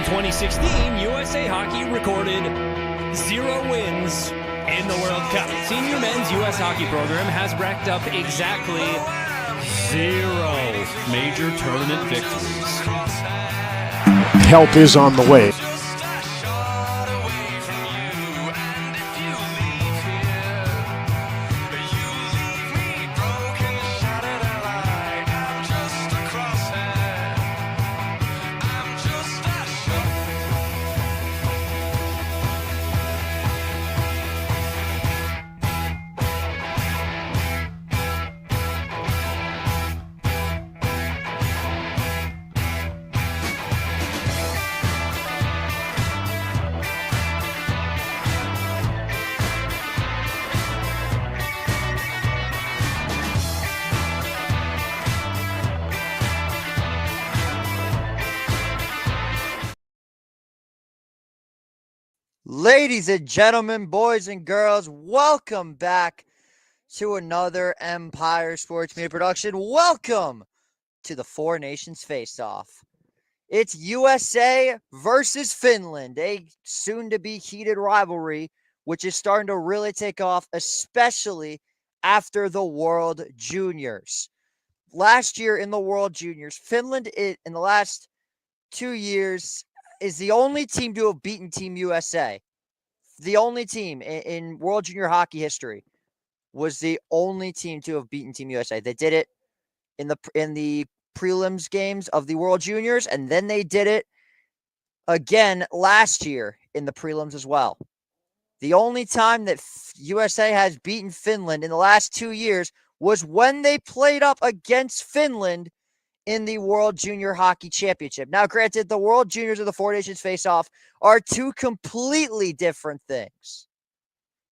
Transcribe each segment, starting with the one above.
2016, USA Hockey recorded 0 wins in the World Cup. Senior men's U.S. hockey program has racked up exactly 0 major tournament victories. Help is on the way. Ladies and gentlemen, boys and girls, welcome back to another Empire Sports Media production. Welcome to the Four Nations Face-Off. It's USA versus Finland, a soon-to-be heated rivalry, which is starting to really take off, especially after the World Juniors. Last year in the World Juniors, Finland, in the last 2 years, is the only team to have beaten Team USA. The only team in World Junior Hockey history was the only team to have beaten Team USA. They did it in the prelims games of the World Juniors, and then they did it again last year in the prelims as well. The only time that USA has beaten Finland in the last 2 years was when they played up against Finland in the World Junior Hockey Championship. Now, granted, the World Juniors and the Four Nations Face-Off are two completely different things.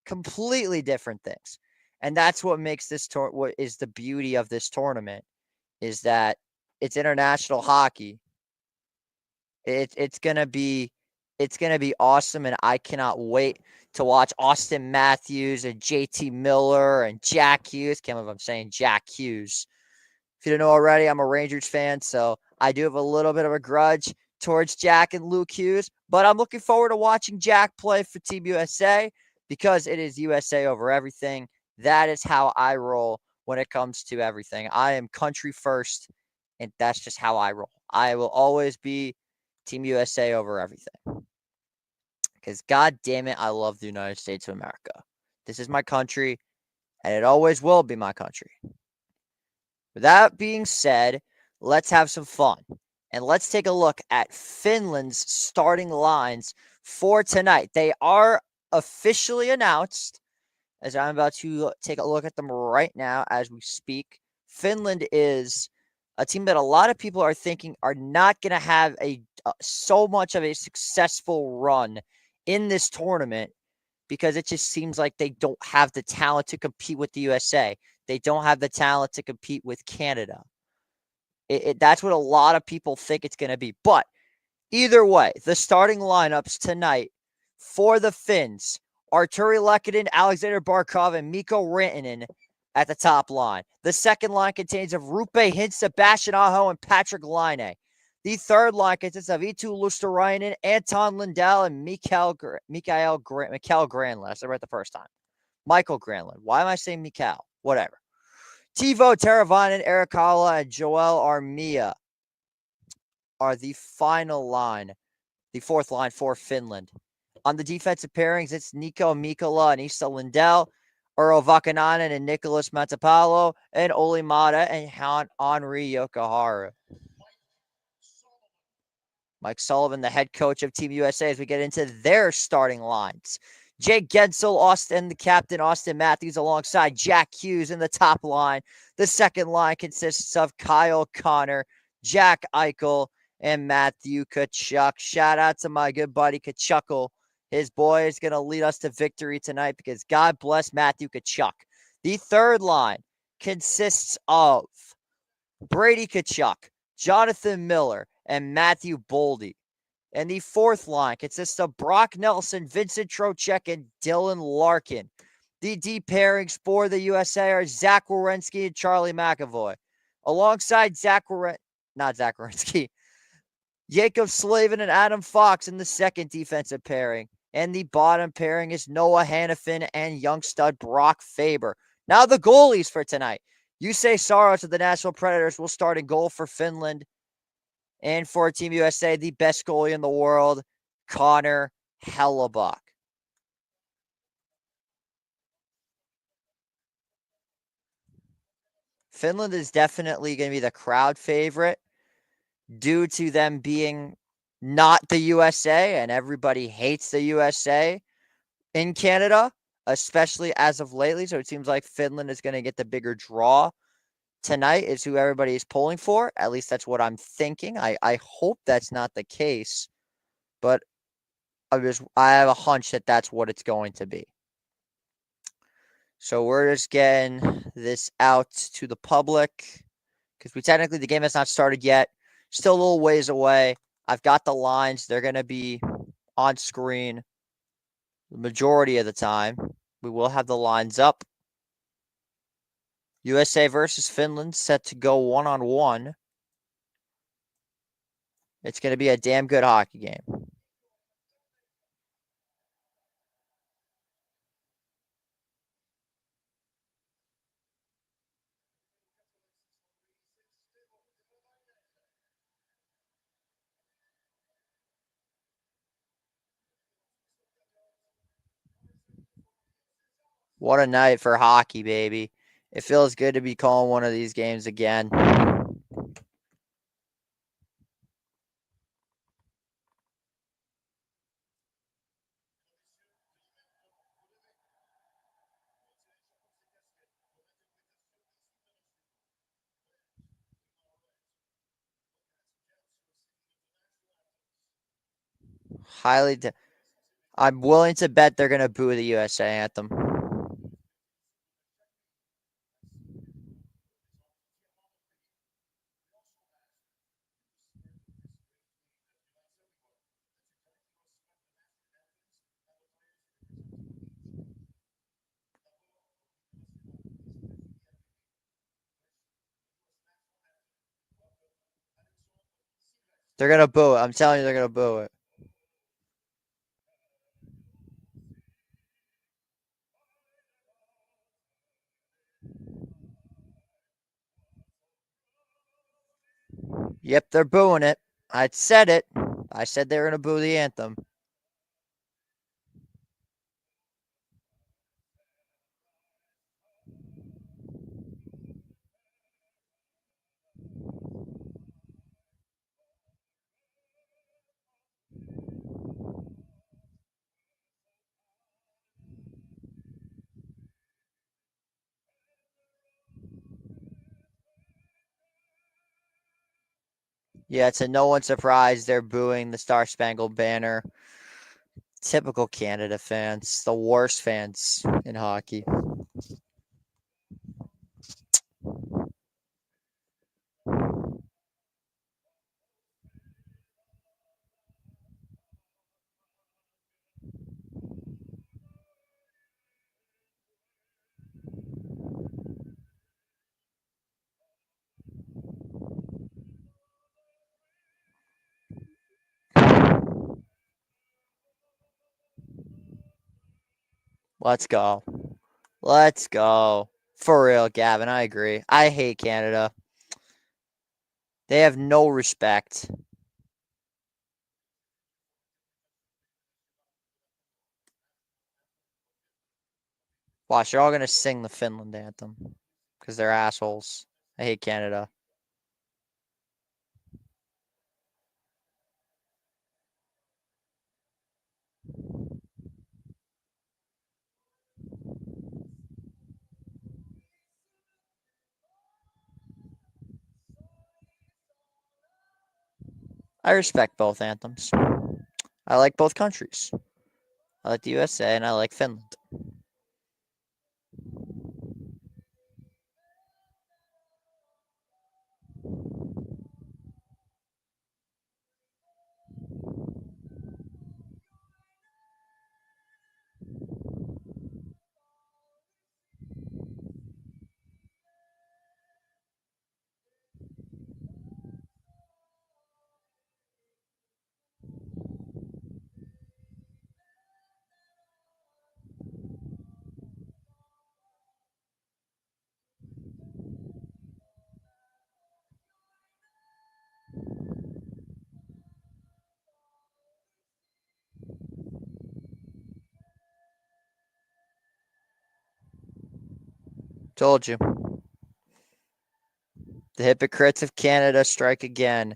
Completely different things. And that's what makes this what is the beauty of this tournament, is that it's international hockey. It's gonna be awesome, and I cannot wait to watch Austin Matthews and JT Miller and Jack Hughes. Can't believe I'm saying Jack Hughes. If you don't know already, I'm a Rangers fan, so I do have a little bit of a grudge towards Jack and Luke Hughes, but I'm looking forward to watching Jack play for Team USA because it is USA over everything. That is how I roll when it comes to everything. I am country first, and that's just how I roll. I will always be Team USA over everything because, God damn it, I love the United States of America. This is my country, and it always will be my country. With that being said, let's have some fun. And let's take a look at Finland's starting lines for tonight. They are officially announced, as I'm about to take a look at them right now as we speak. Finland is a team that a lot of people are thinking are not going to have so much of a successful run in this tournament because it just seems like they don't have the talent to compete with the USA. They don't have the talent to compete with Canada. That's what a lot of people think it's going to be. But either way, the starting lineups tonight for the Finns are Turi Lehkonen, Alexander Barkov, and Mikko Rantanen at the top line. The second line contains of Rupe Hintz, Sebastian Aho, and Patrick Laine. The third line consists of Eetu Luosterainen, Anton Lindell, and Mikael Granlund. I said it right the first time. Michael Granlund. Why am I saying Mikael? Whatever. Teuvo Teravainen, Erik Haula, and Joel Armia are the final line, the fourth line for Finland. On the defensive pairings, it's Nico Mikkola and Esa Lindell, Urho Vakanainen and Nicholas Matapalo, and Olli Mata and Henri Jokiharju. Mike Sullivan, the head coach of Team USA, as we get into their starting lines. Jake Gensel, the captain, Austin Matthews, alongside Jack Hughes in the top line. The second line consists of Kyle Connor, Jack Eichel, and Matthew Tkachuk. Shout out to my good buddy Tkachuk. His boy is going to lead us to victory tonight because God bless Matthew Tkachuk. The third line consists of Brady Tkachuk, Jonathan Miller, and Matthew Boldy. And the fourth line consists of Brock Nelson, Vincent Trocheck, and Dylan Larkin. The deep pairings for the USA are Zach Werenski and Charlie McAvoy. Alongside Jacob Slavin and Adam Fox in the second defensive pairing. And the bottom pairing is Noah Hannafin and young stud Brock Faber. Now the goalies for tonight. Yusei Saros of the Nashville Predators will start in goal for Finland. And for Team USA, the best goalie in the world, Connor Hellebuck. Finland is definitely going to be the crowd favorite due to them being not the USA, and everybody hates the USA in Canada, especially as of lately. So it seems like Finland is going to get the bigger draw tonight, is who everybody is pulling for. At least that's what I'm thinking. I hope that's not the case, but I have a hunch that that's what it's going to be. So we're just getting this out to the public because the game has not started yet. Still a little ways away. I've got the lines. They're going to be on screen the majority of the time. We will have the lines up. USA versus Finland set to go 1-on-1. It's going to be a damn good hockey game. What a night for hockey, baby. It feels good to be calling one of these games again. I'm willing to bet they're going to boo the USA anthem. They're going to boo it. I'm telling you, they're going to boo it. Yep, they're booing it. I said it. I said they were going to boo the anthem. Yeah, to no one's surprise, they're booing the Star Spangled Banner. Typical Canada fans, the worst fans in hockey. Let's go. Let's go. For real, Gavin, I agree. I hate Canada. They have no respect. Watch, they're all going to sing the Finland anthem because they're assholes. I hate Canada. I respect both anthems. I like both countries. I like the USA and I like Finland. Told you. The hypocrites of Canada strike again.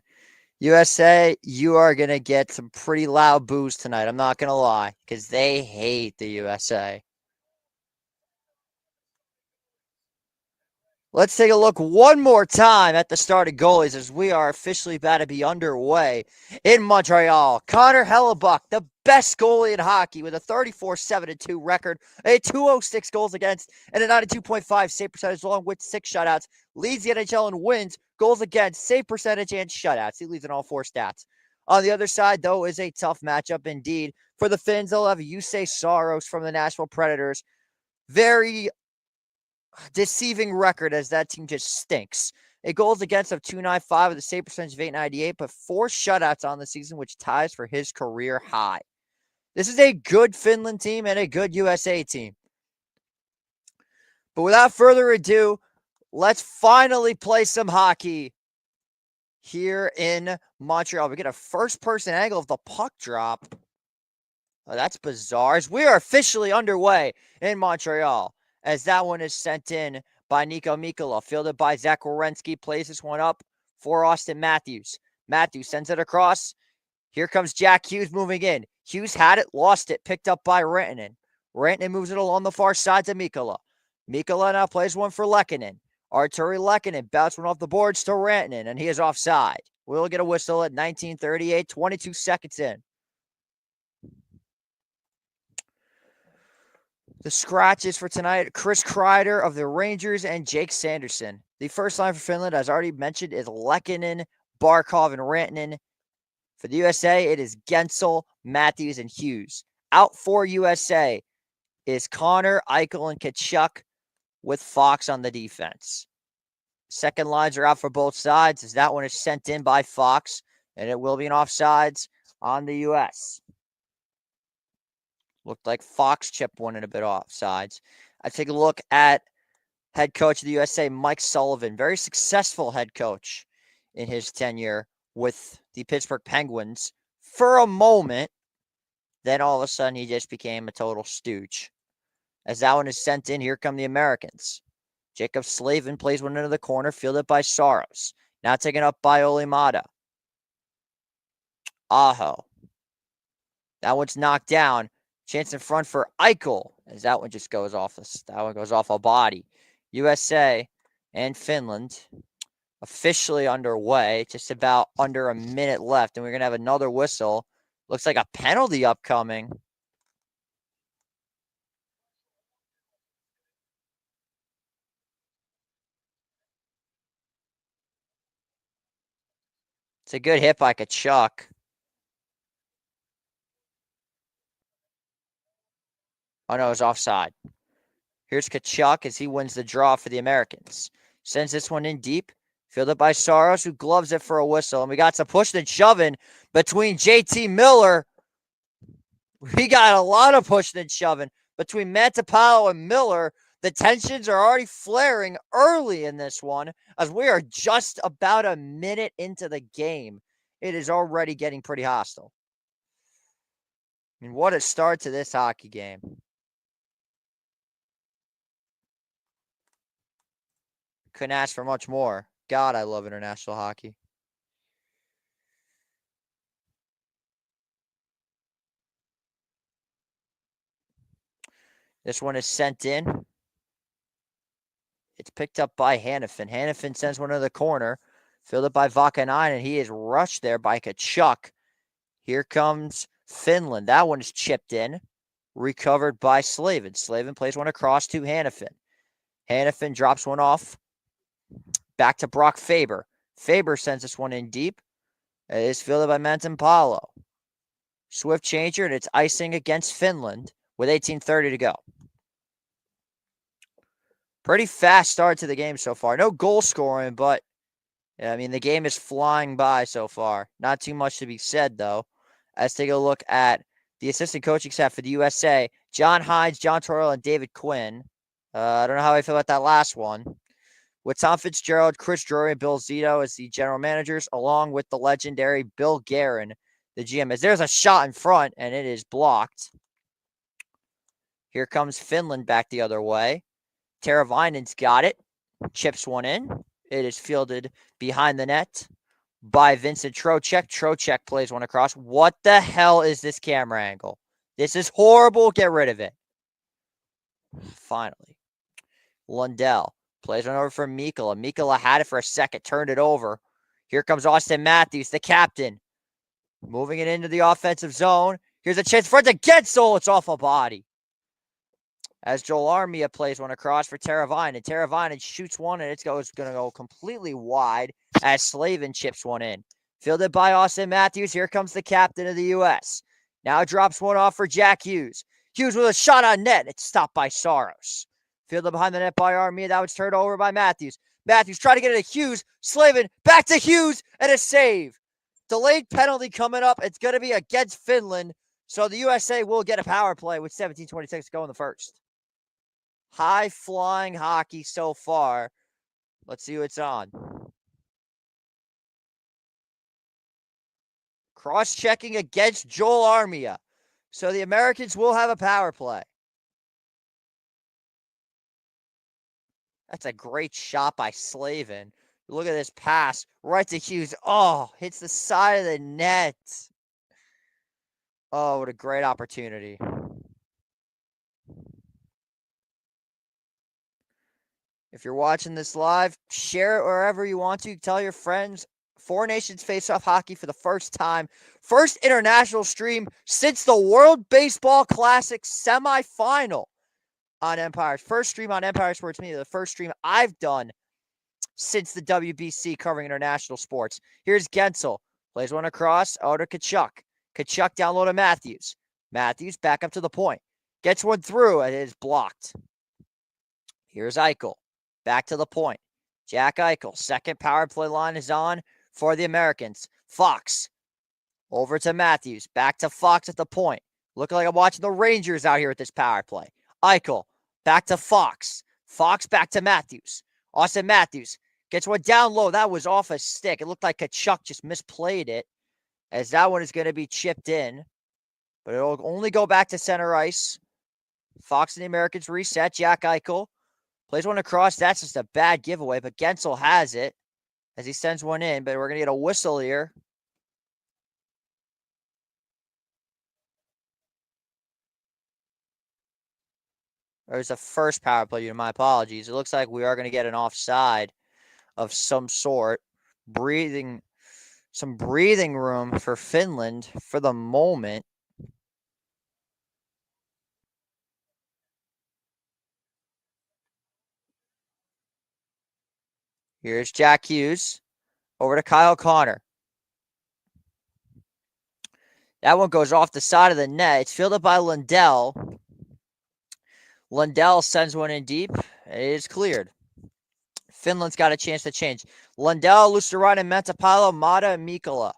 USA, you are going to get some pretty loud boos tonight. I'm not going to lie, because they hate the USA. Let's take a look one more time at the starting goalies as we are officially about to be underway in Montreal. Connor Hellebuck, the best goalie in hockey with a 34-7-2 record, a 206 goals against, and a 92.5 save percentage along with 6 shutouts. Leads the NHL in wins, goals against, save percentage, and shutouts. He leads in all 4 stats. On the other side, though, is a tough matchup indeed. For the Finns, they'll have Jussi Saros from the Nashville Predators. Very deceiving record as that team just stinks. A goals against of 295 with a save percentage of 898, but 4 shutouts on the season, which ties for his career high. This is a good Finland team and a good USA team. But without further ado, let's finally play some hockey here in Montreal. We get a first-person angle of the puck drop. Oh, that's bizarre. As we are officially underway in Montreal, as that one is sent in by Nico Mikkola, fielded by Zach Werenski, plays this one up for Austin Matthews. Matthews sends it across. Here comes Jack Hughes moving in. Hughes had it, lost it, picked up by Rantanen. Rantanen moves it along the far side to Mikkola. Mikkola now plays one for Lehkonen. Arturi Lehkonen bounced one off the boards to Rantanen, and he is offside. We'll get a whistle at 19:38, 22 seconds in. The scratches for tonight, Chris Kreider of the Rangers and Jake Sanderson. The first line for Finland, as already mentioned, is Lehkonen, Barkov, and Rantanen. For the USA, it is Gensel, Matthews, and Hughes. Out for USA is Connor, Eichel, and Tkachuk with Fox on the defense. Second lines are out for both sides as that one is sent in by Fox, and it will be an offsides on the US. Looked like Fox chipped one in a bit offsides. I take a look at head coach of the USA, Mike Sullivan. Very successful head coach in his tenure with the Pittsburgh Penguins for a moment. Then all of a sudden, he just became a total stooge. As that one is sent in, here come the Americans. Jacob Slavin plays one into the corner, fielded by Saros. Now taken up by Olimata. Aho. That one's knocked down. Chance in front for Eichel, as that one just goes off. That one goes off a body. USA and Finland officially underway. Just about under a minute left, and we're going to have another whistle. Looks like a penalty upcoming. It's a good hit by Tkachuk. Oh, no, it's offside. Here's Tkachuk as he wins the draw for the Americans. Sends this one in deep. Fielded by Saros, who gloves it for a whistle. And we got some pushing and shoving between JT Miller. We got a lot of pushing and shoving between Matapalo and Miller. The tensions are already flaring early in this one as we are just about a minute into the game. It is already getting pretty hostile. I mean, what a start to this hockey game. Couldn't ask for much more. God, I love international hockey. This one is sent in. It's picked up by Hanifin. Hanifin sends one to the corner. Fielded by Vakanainen, and he is rushed there by Tkachuk. Here comes Finland. That one is chipped in. Recovered by Slavin. Slavin plays one across to Hanifin. Hanifin drops one off. Back to Brock Faber. Faber sends this one in deep. It is fielded by Mantempalo. Swift changer, and it's icing against Finland with 18:30 to go. Pretty fast start to the game so far. No goal scoring, but I mean, the game is flying by so far. Not too much to be said, though. Let's take a look at the assistant coaching staff for the USA. John Hines, John Torrell, and David Quinn. I don't know how I feel about that last one. With Tom Fitzgerald, Chris Drury, and Bill Zito as the general managers, along with the legendary Bill Guerin, the GM. As there's a shot in front, and it is blocked. Here comes Finland back the other way. Teravainen's got it. Chips one in. It is fielded behind the net by Vincent Trocheck. Trocheck plays one across. What the hell is this camera angle? This is horrible. Get rid of it. Finally. Lundell plays one over for Mikkola. Mikkola had it for a second, turned it over. Here comes Austin Matthews, the captain. Moving it into the offensive zone. Here's a chance for it to get Soul. It's off a body. As Joel Armia plays one across for Teravainen. Teravainen shoots one, and it's going to go completely wide as Slavin chips one in. Fielded by Austin Matthews. Here comes the captain of the U.S. Now drops one off for Jack Hughes. Hughes with a shot on net. It's stopped by Saros. Fielded behind the net by Armia. That was turned over by Matthews. Matthews trying to get it to Hughes. Slavin back to Hughes, and a save. Delayed penalty coming up. It's going to be against Finland. So the USA will get a power play with 17:26 to go in the first. High-flying hockey so far. Let's see who it's on. Cross-checking against Joel Armia. So the Americans will have a power play. That's a great shot by Slavin. Look at this pass right to Hughes. Oh, hits the side of the net. Oh, what a great opportunity. If you're watching this live, share it wherever you want to. Tell your friends. Four Nations Face-Off Hockey for the first time. First international stream since the World Baseball Classic semifinal on Empire. First stream on Empire Sports Media. The first stream I've done since the WBC covering international sports. Here's Gensel. Plays one across. To Kachuk. Kachuk down low to Matthews. Matthews back up to the point. Gets one through, and it is blocked. Here's Eichel. Back to the point. Jack Eichel. Second power play line is on for the Americans. Fox. Over to Matthews. Back to Fox at the point. Looking like I'm watching the Rangers out here with this power play. Eichel. Back to Fox. Fox back to Matthews. Austin Matthews. Gets one down low. That was off a stick. It looked like Kachuk just misplayed it, as that one is going to be chipped in. But it'll only go back to center ice. Fox and the Americans reset. Jack Eichel plays one across. That's just a bad giveaway, but Gensel has it as he sends one in. But we're going to get a whistle here. There's a first power play unit. My apologies. It looks like we are going to get an offside of some sort. Some breathing room for Finland for the moment. Here's Jack Hughes over to Kyle Connor. That one goes off the side of the net. It's fielded by Lundell. Lundell sends one in deep. It is cleared. Finland's got a chance to change. Lundell, Luostarinen, Mentapalo, Mata, and Mikkola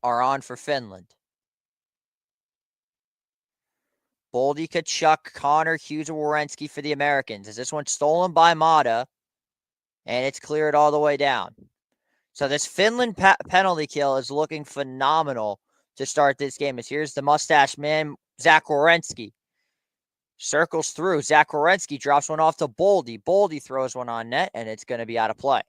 are on for Finland. Boldy, Kachuk, Connor, Hughes, and Werenski for the Americans. Is this one stolen by Mata? And it's cleared all the way down. So this Finland penalty kill is looking phenomenal to start this game. As here's the mustache man, Zach Werenski. Circles through. Zach Werenski drops one off to Boldy. Boldy throws one on net, and it's going to be out of play.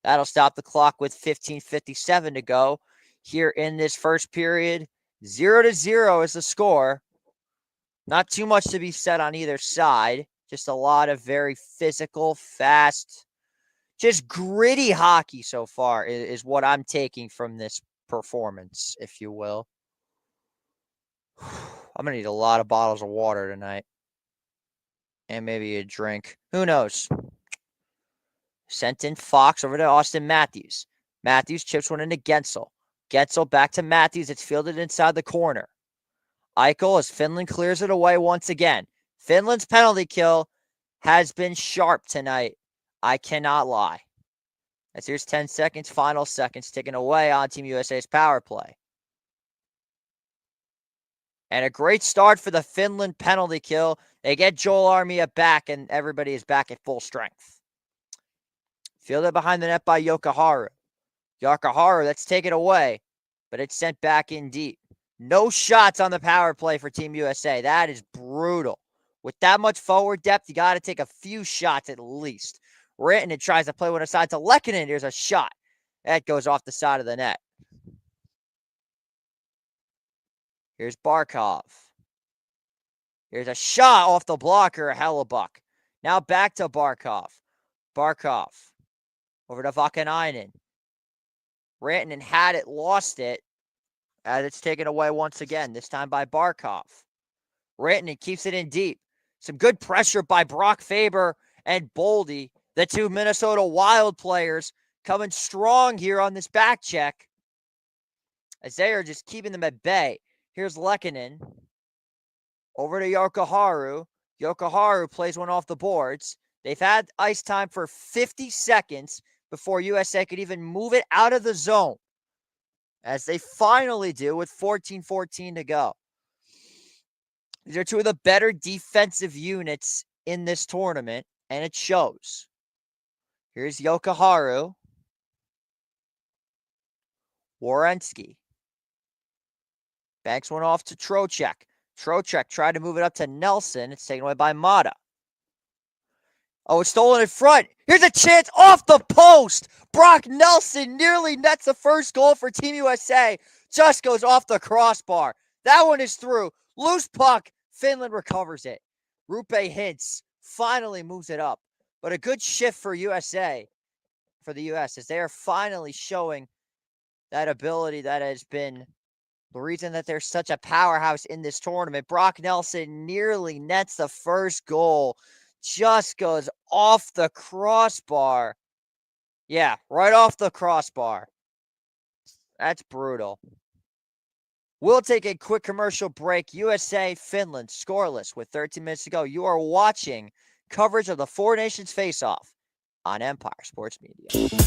That'll stop the clock with 15:57 to go here in this first period. 0-0 is the score. Not too much to be said on either side. Just a lot of very physical, fast, just gritty hockey so far is what I'm taking from this performance, if you will. I'm going to need a lot of bottles of water tonight. And maybe a drink. Who knows? Sent in Fox over to Austin Matthews. Matthews chips one into Gensel. Gensel back to Matthews. It's fielded inside the corner. Eichel as Finland clears it away once again. Finland's penalty kill has been sharp tonight. I cannot lie. As here's 10 seconds, final seconds ticking away on Team USA's power play. And a great start for the Finland penalty kill. They get Joel Armia back, and everybody is back at full strength. Fielded behind the net by Yokoharu. Yokoharu, let's take it away. But it's sent back in deep. No shots on the power play for Team USA. That is brutal. With that much forward depth, you got to take a few shots at least. Rantanen tries to play one aside to Lehkonen. Here's a shot. That goes off the side of the net. Here's Barkov. Here's a shot off the blocker, Hellebuck. Now back to Barkov. Barkov over to Vakanainen. Rantanen had it, lost it, as it's taken away once again, this time by Barkov. Rantanen keeps it in deep. Some good pressure by Brock Faber and Boldy, the two Minnesota Wild players, coming strong here on this back check, as they are just keeping them at bay. Here's Lehkonen. Over to Jokiharju. Jokiharju plays one off the boards. They've had ice time for 50 seconds before USA could even move it out of the zone, as they finally do with 14:14 to go. These are two of the better defensive units in this tournament, and it shows. Here's Jokiharju. Werenski banks one off to Trocheck. Trocheck tried to move it up to Nelson. It's taken away by Mata. Oh, it's stolen in front. Here's a chance off the post. Brock Nelson nearly nets the first goal for Team USA. Just goes off the crossbar. That one is through. Loose puck. Finland recovers it. Rupe Hintz finally moves it up. But a good shift for USA, for the US, as they are finally showing that ability that has been the reason that they're such a powerhouse in this tournament. Brock Nelson nearly nets the first goal. Just goes off the crossbar. Yeah, right off the crossbar. That's brutal. We'll take a quick commercial break. USA, Finland, scoreless with 13 minutes to go. You are watching coverage of the Four Nations Face-Off on Empire Sports Media.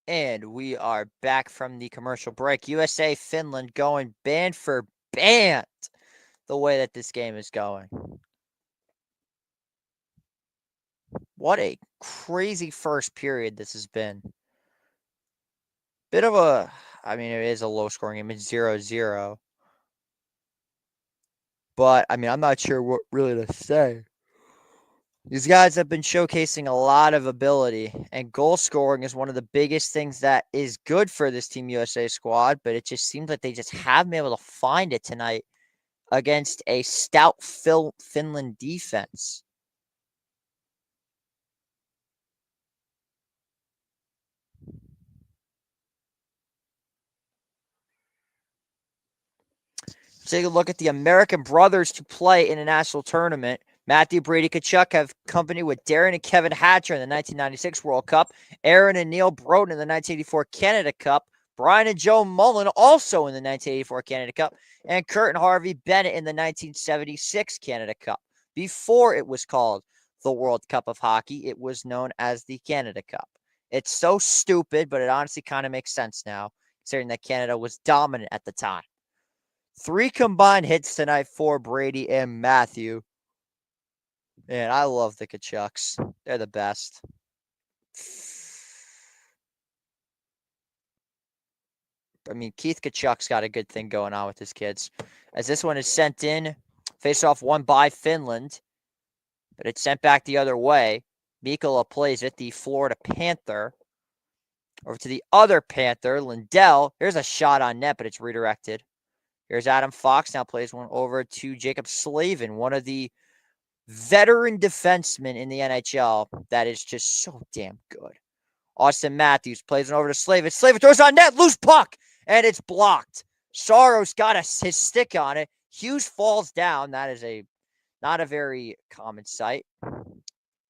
And we are back from the commercial break. USA, Finland going band for band the way that this game is going. What a crazy first period this has been. Bit of a, I mean, it is a low scoring game. It's 0-0. But, I mean, I'm not sure what really to say. These guys have been showcasing a lot of ability, and goal scoring is one of the biggest things that is good for this Team USA squad, but it just seems like they just haven't been able to find it tonight against a stout Finland defense. Take a look at the American brothers to play in a national tournament. Matthew Brady Tkachuk have company with Darren and Kevin Hatcher in the 1996 World Cup, Aaron and Neil Broden in the 1984 Canada Cup, Brian and Joe Mullen also in the 1984 Canada Cup, and Kurt and Harvey Bennett in the 1976 Canada Cup. Before it was called the World Cup of Hockey, it was known as the Canada Cup. It's so stupid, but it honestly kind of makes sense now, considering that Canada was dominant at the time. 3 combined hits tonight for Brady and Matthew. Man, I love the Tkachuks. They're the best. I mean, Keith Tkachuk's got a good thing going on with his kids. As this one is sent in, face-off won by Finland, but it's sent back the other way. Mikkola plays it, the Florida Panther. Over to the other Panther, Lindell. Here's a shot on net, but it's redirected. Here's Adam Fox, now plays one over to Jacob Slavin, one of the veteran defenseman in the NHL that is just so damn good. Austin Matthews plays it over to Slavin. Slavin throws on net, loose puck, and it's blocked. Saros got his stick on it. Hughes falls down. That is not a very common sight.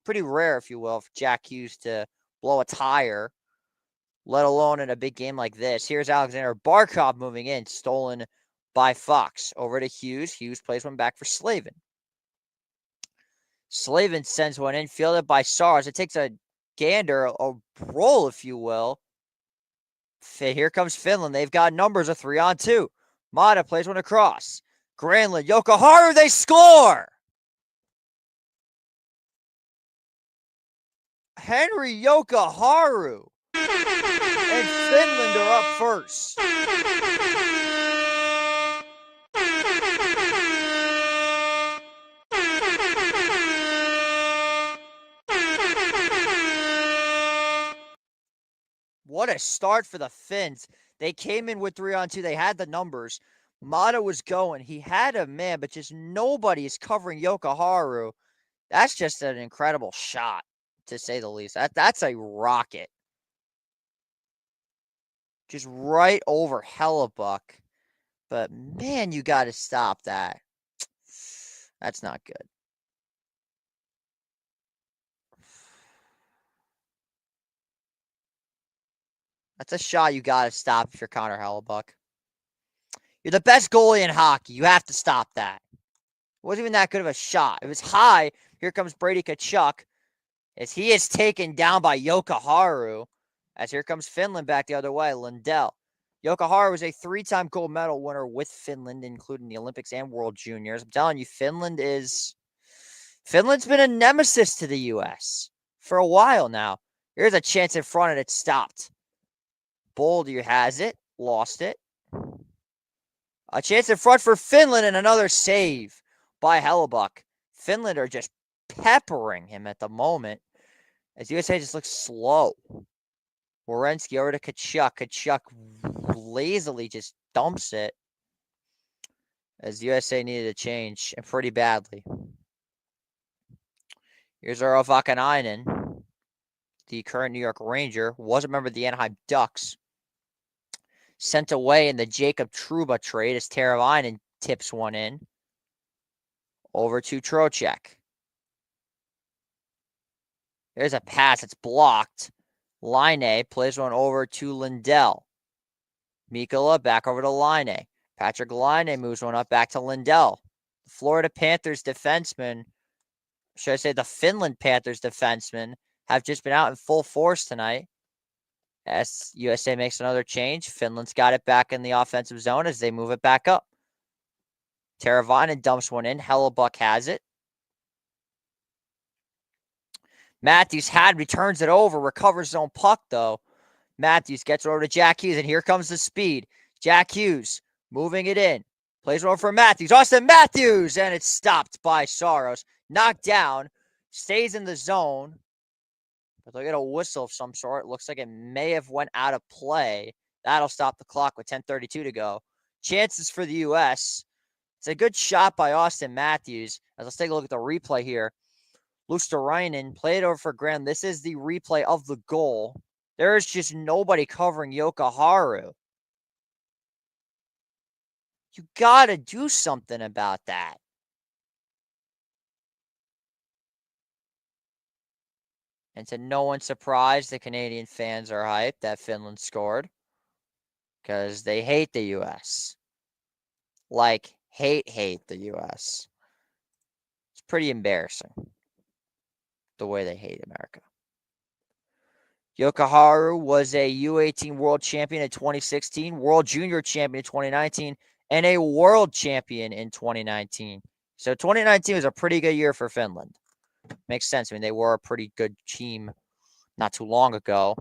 Pretty rare, if you will, for Jack Hughes to blow a tire, let alone in a big game like this. Here's Alexander Barkov moving in, stolen by Fox. Over to Hughes. Hughes plays one back for Slavin. Slavin sends one in, fielded by Saros. It takes a gander, a roll, if you will. Here comes Finland. They've got numbers, a 3-on-2. Mata plays one across. Granlund, Yokoharu, they score! Henry Yokoharu and Finland are up first. What a start for the Finns. They came in with 3-on-2. They had the numbers. Mata was going. He had a man, but just nobody is covering Yokoharu. That's just an incredible shot, to say the least. That's a rocket. Just right over Hellebuck. But, man, you got to stop that. That's not good. That's a shot you got to stop if you're Connor Hellebuck. You're the best goalie in hockey. You have to stop that. It wasn't even that good of a shot. It was high. Here comes Brady Tkachuk as he is taken down by Yokoharu. As here comes Finland back the other way. Lindell. Yokoharu was a 3-time gold medal winner with Finland, including the Olympics and World Juniors. I'm telling you, Finland's been a nemesis to the U.S. for a while now. Here's a chance in front and it's stopped. Boldier has it. Lost it. A chance in front for Finland and another save by Hellebuck. Finland are just peppering him at the moment as USA just looks slow. Werenski over to Tkachuk. Tkachuk lazily just dumps it as USA needed a change and pretty badly. Here's Eero Vakanainen, the current New York Ranger, was a member of the Anaheim Ducks. Sent away in the Jacob Trouba trade as Teravainen tips one in. Over to Trocheck. There's a pass. It's blocked. Laine plays one over to Lindell. Mikkola back over to Laine. Patrick Laine moves one up back to Lindell. The Florida Panthers defenseman, should I say the Finland Panthers defenseman, have just been out in full force tonight. As USA makes another change, Finland's got it back in the offensive zone as they move it back up. Teravainen dumps one in. Hellebuck has it. Matthews returns it over, recovers his own puck, though. Matthews gets it over to Jack Hughes, and here comes the speed. Jack Hughes moving it in. Plays it over for Matthews. Austin Matthews, and it's stopped by Saros. Knocked down, stays in the zone. But they'll get a whistle of some sort. Looks like it may have went out of play. That'll stop the clock with 10:32 to go. Chances for the U.S. It's a good shot by Austin Matthews. As let's take a look at the replay here. Luosterainen played over for Graham. This is the replay of the goal. There is just nobody covering Yokoharu. You got to do something about that. And to no one's surprise, the Canadian fans are hyped that Finland scored because they hate the U.S. Like, hate the U.S. It's pretty embarrassing the way they hate America. Yokoharu was a U18 world champion in 2016, world junior champion in 2019, and a world champion in 2019. So 2019 was a pretty good year for Finland. Makes sense. I mean, they were a pretty good team not too long ago.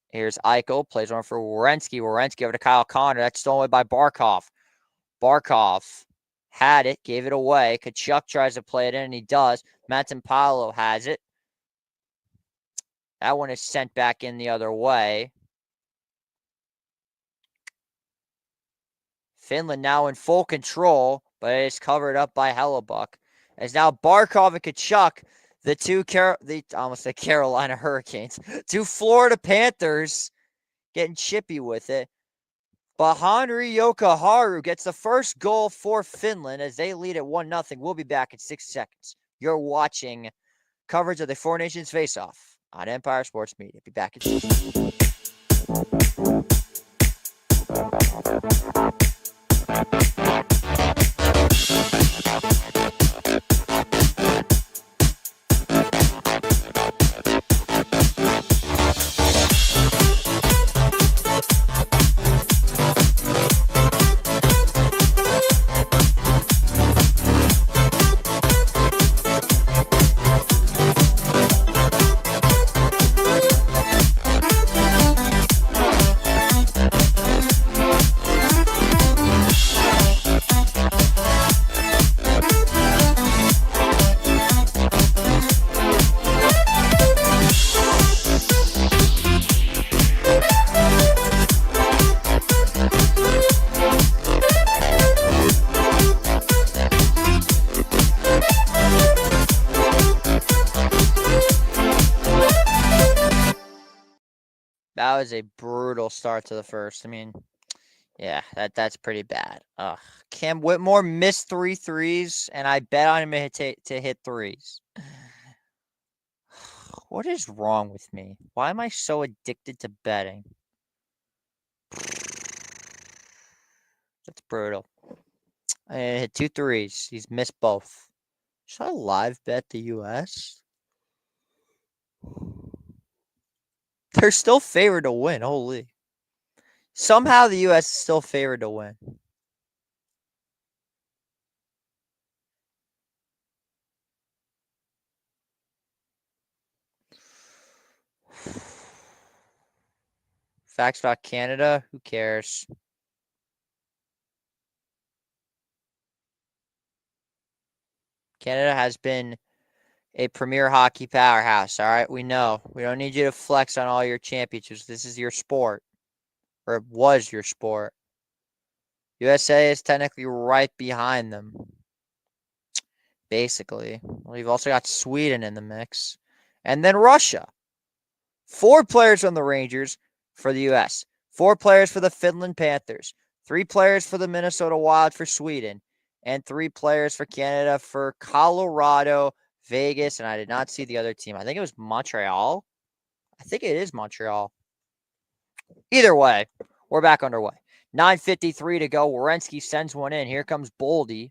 Here's Eichel. Plays one for Werenski. Werenski over to Kyle Connor. That's stolen away by Barkov. Barkov had it. Gave it away. Tkachuk tries to play it in, and he does. Matanpalo has it. That one is sent back in the other way. Finland now in full control, but it is covered up by Hellebuck. as now Barkov and Kachuk, I almost said Carolina Hurricanes, two Florida Panthers getting chippy with it. But Henri Jokiharju gets the first goal for Finland as they lead at 1-0. We'll be back in 6 seconds. You're watching coverage of the Four Nations Face-Off on Empire Sports Media. Be back in 6 seconds. That was a brutal start to the first. I mean, yeah, that's pretty bad. Cam Whitmore missed 3 threes, and I bet on him to hit threes. What is wrong with me? Why am I so addicted to betting? That's brutal. I hit 2 threes. He's missed both. Should I live bet the U.S.? They're still favored to win. Holy. Somehow the U.S. is still favored to win. Facts about Canada? Who cares? Canada has been a premier hockey powerhouse, all right? We know. We don't need you to flex on all your championships. This is your sport. Or it was your sport. USA is technically right behind them. Basically. We've also got Sweden in the mix. And then Russia. 4 players from the Rangers for the U.S. 4 players for the Finland Panthers. 3 players for the Minnesota Wild for Sweden. And 3 players for Canada for Colorado, Vegas, and I did not see the other team. I think it was Montreal. I think it is Montreal. Either way, we're back underway. 9:53 to go. Werenski sends one in. Here comes Boldy.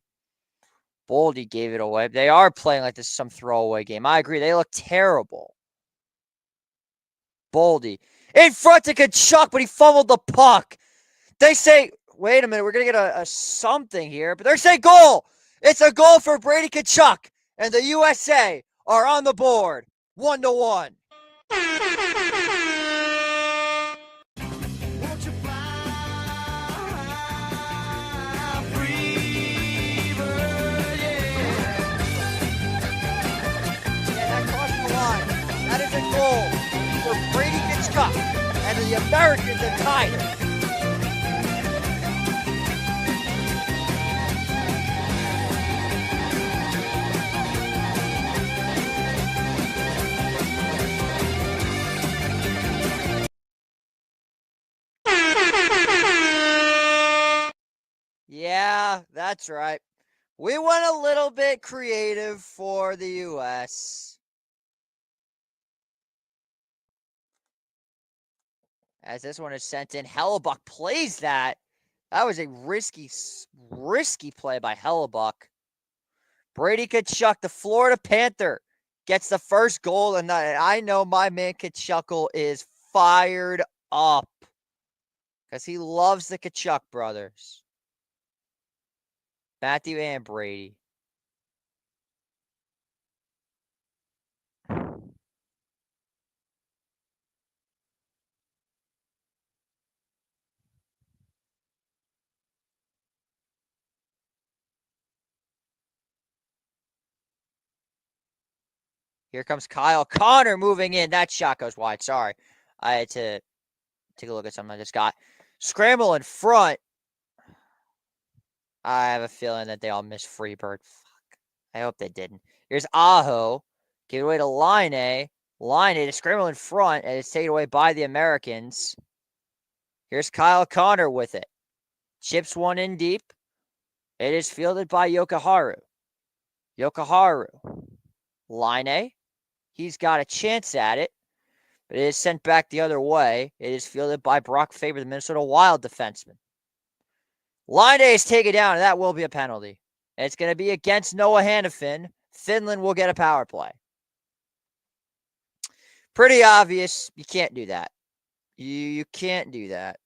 Boldy gave it away. They are playing like this is some throwaway game. I agree. They look terrible. Boldy in front to Kachuk, but he fumbled the puck. They say, wait a minute, we're going to get a something here, but they're saying goal. It's a goal for Brady Kachuk, and the USA are on the board 1-1. That is a goal for Brady Kachuk, and the Americans have tied it. Yeah, that's right. We went a little bit creative for the U.S. As this one is sent in, Hellebuck plays that. That was a risky play by Hellebuck. Brady Kachuk, the Florida Panther, gets the first goal, and I know my man Kachuk is fired up because he loves the Kachuk brothers. Matthew and Brady. Here comes Kyle Connor moving in. That shot goes wide. Sorry. I had to take a look at something I just got. Scramble in front. I have a feeling that they all missed Freebird. Fuck. I hope they didn't. Here's Aho. Give it away to Line. Line to scramble in front, and it's taken away by the Americans. Here's Kyle Connor with it. Chips one in deep. It is fielded by Yokoharu. Line. He's got a chance at it, but it is sent back the other way. It is fielded by Brock Faber, the Minnesota Wild defenseman. Line is taken down, and that will be a penalty. And it's going to be against Noah Hannafin. Finland will get a power play. Pretty obvious. You can't do that. You can't do that.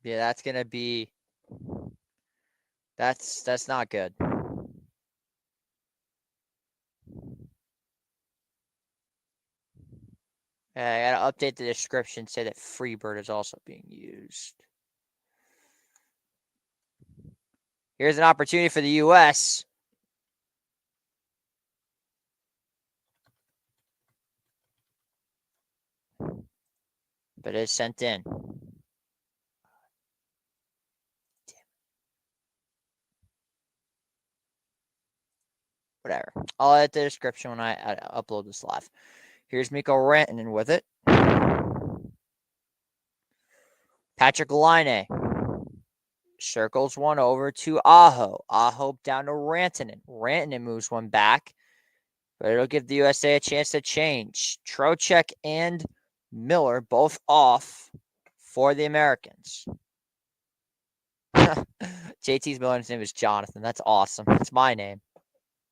Yeah, that's going to be... That's not good. I got to update the description, say that Freebird is also being used. Here's an opportunity for the U.S. But it's sent in. Whatever. I'll edit the description when I upload this live. Here's Mikko Rantanen with it. Patrick Laine circles one over to Aho. Aho down to Rantanen. Rantanen moves one back, but it'll give the USA a chance to change. Trocheck and Miller both off for the Americans. JT's Miller's name is Jonathan. That's awesome. It's my name.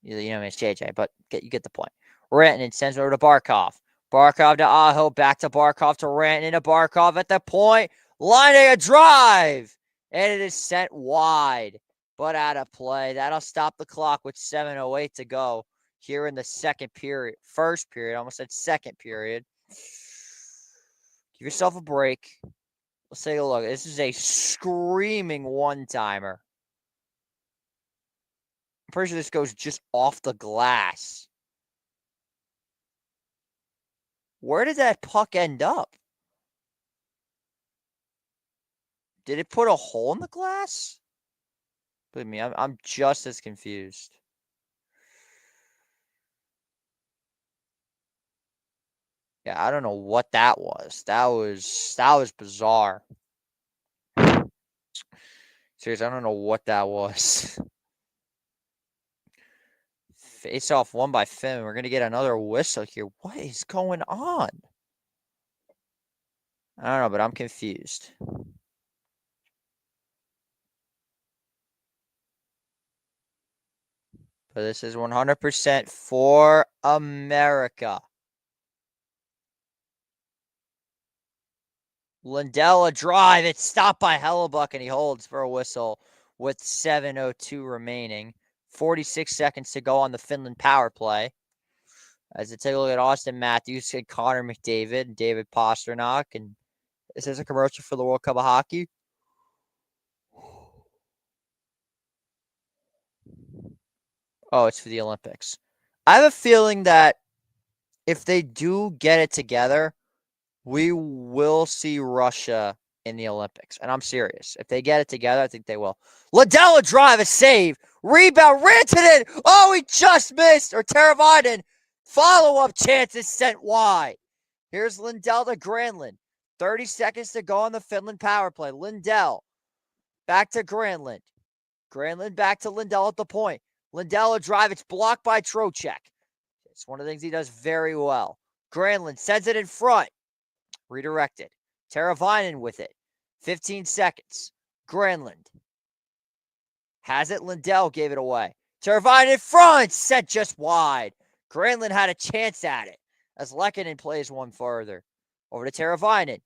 You know me, it's JJ, but you get the point. Rantanen sends it over to Barkov. Barkov to Aho, back to Barkov to Rantanen to Barkov at the point. Line a drive, and it is sent wide, but out of play. That'll stop the clock with 7:08 to go here in the first period. I almost said second period. Give yourself a break. Let's take a look. This is a screaming one-timer. I'm pretty sure this goes just off the glass. Where did that puck end up? Did it put a hole in the glass? Believe me, I'm just as confused. Yeah, I don't know what that was. That was bizarre. Seriously, I don't know what that was. Face off won by Finn. We're going to get another whistle here. What is going on? I don't know, but I'm confused. But this is 100% for America. Lindell a drive. It's stopped by Hellebuck, and he holds for a whistle with 7:02 remaining. 46 seconds to go on the Finland power play. As I take a look at Austin Matthews, Connor McDavid, David Pastrnak, and this is a commercial for the World Cup of Hockey. Oh, it's for the Olympics. I have a feeling that if they do get it together, we will see Russia in the Olympics. And I'm serious. If they get it together, I think they will. Liddell drive, a save. Rebound, Rantanen. Oh, he just missed. Or Teravainen. Follow-up chance is sent wide. Here's Lindell to Granlund. 30 seconds to go on the Finland power play. Lindell back to Granlund. Granlund back to Lindell at the point. Lindell a drive. It's blocked by Trocheck. It's one of the things he does very well. Granlund sends it in front. Redirected. Teravainen with it. 15 seconds. Granlund has it. Lindell gave it away. Teravainen in front. Sent just wide. Granlund had a chance at it as Lehkonen plays one further. Over to Teravainen.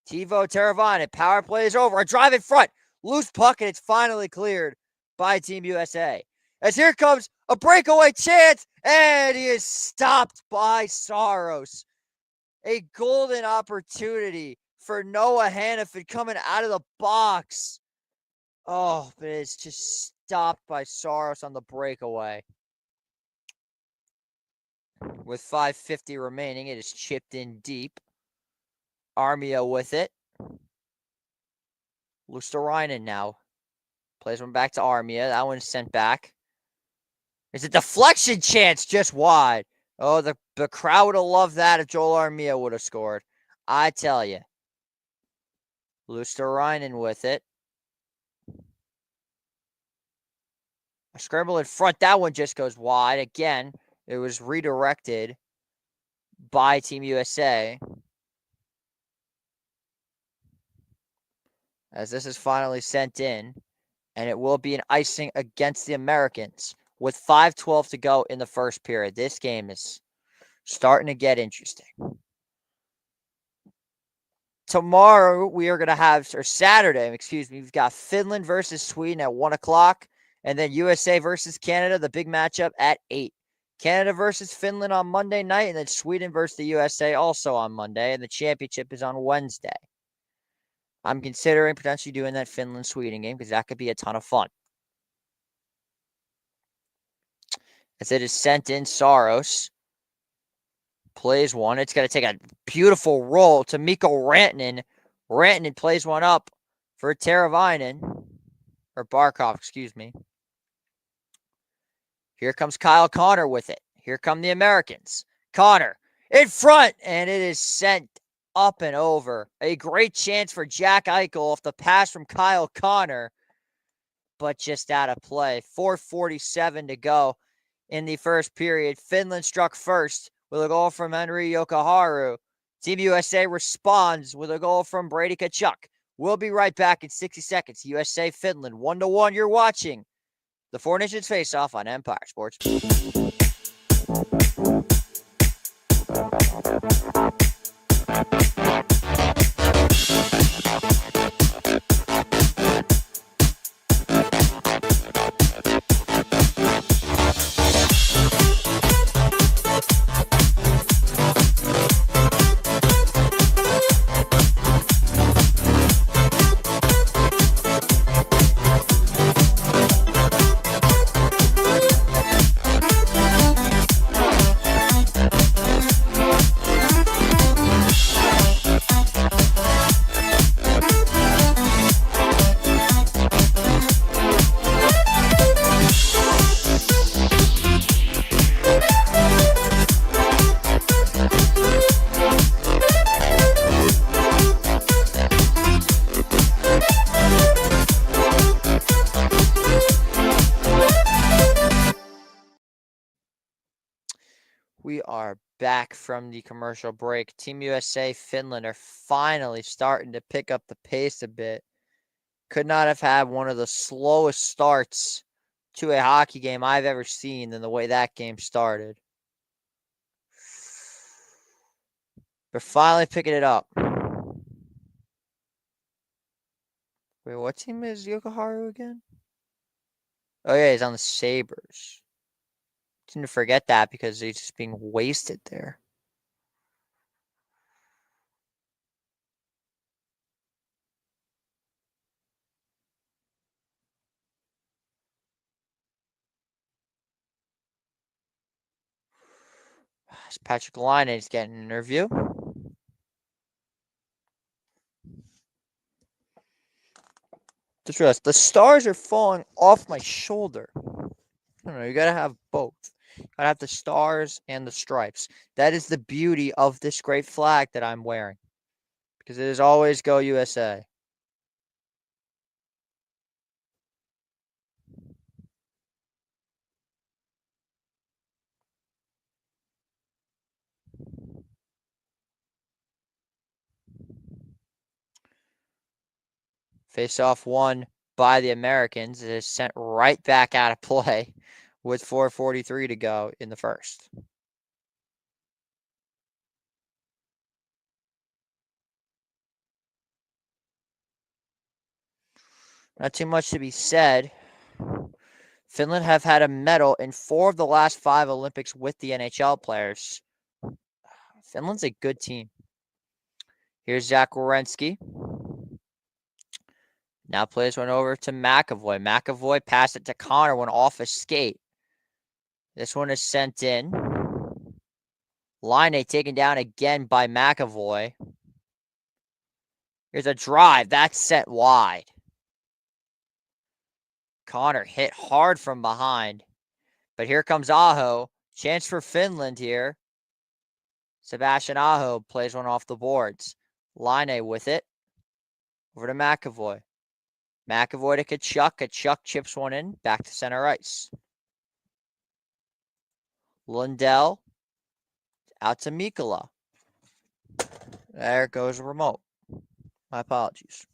Teuvo Teravainen. Power play is over. A drive in front. Loose puck, and it's finally cleared by Team USA. As here comes A breakaway chance, and he is stopped by Saros. A golden opportunity for Noah Hannafin coming out of the box. Oh, but it's just stopped by Saros on the breakaway. With 5:50 remaining, it is chipped in deep. Armia with it. Luosterainen now. Plays one back to Armia. That one's sent back. It's a deflection chance just wide. Oh, the crowd would have loved that if Joel Armia would have scored. I tell you. Luosterainen with it. A scramble in front. That one just goes wide. Again, it was redirected by Team USA. As this is finally sent in. And it will be an icing against the Americans with 5:12 to go in the first period. This game is starting to get interesting. Tomorrow we are going to have, or Saturday, we've got Finland versus Sweden at 1 o'clock, and then USA versus Canada, the big matchup at 8. Canada versus Finland on Monday night, and then Sweden versus the USA also on Monday, and the championship is on Wednesday. I'm considering potentially doing that Finland-Sweden game because that could be a ton of fun. As it is sent in, Saros plays one. It's going to take a beautiful roll to Mikko Rantanen. Rantanen plays one up for Teravainen. Or Barkov, excuse me. Here comes Kyle Connor with it. Here come the Americans. Connor in front, and it is sent up and over. A great chance for Jack Eichel off the pass from Kyle Connor, but just out of play. 4:47 to go in the first period. Finland struck first with a goal from Henri Jokiharju. Team USA responds with a goal from Brady Tkachuk. We'll be right back in 60 seconds. USA Finland 1-1. You're watching the Four Nations Face-Off on Empire Sports. We are back from the commercial break. Team USA, Finland are finally starting to pick up the pace a bit. Could not have had one of the slowest starts to a hockey game I've ever seen than the way that game started. They're finally picking it up. Wait, what team is Jokiharju again? Oh, yeah, he's on the Sabres. I tend to forget that because he's just being wasted there. Patrick Laine is getting an interview. Just realized the stars are falling off my shoulder. I don't know. You got to have both. You got to have the stars and the stripes. That is the beauty of this great flag that I'm wearing. Because it is always Go USA. Face-off won by the Americans. It is sent right back out of play with 4:43 to go in the first. Not too much to be said. Finland have had a medal in 4 of the last 5 Olympics with the NHL players. Finland's a good team. Here's Zach Werenski. Now plays one over to McAvoy. McAvoy passed it to Connor, went off a skate. This one is sent in. Line taken down again by McAvoy. Here's a drive. That's set wide. Connor hit hard from behind. But here comes Aho. Chance for Finland here. Sebastian Aho plays one off the boards. Line with it. Over to McAvoy. McAvoy to Kachuk. Kachuk chips one in. Back to center ice. Lundell. Out to Mikkola. There goes the remote. My apologies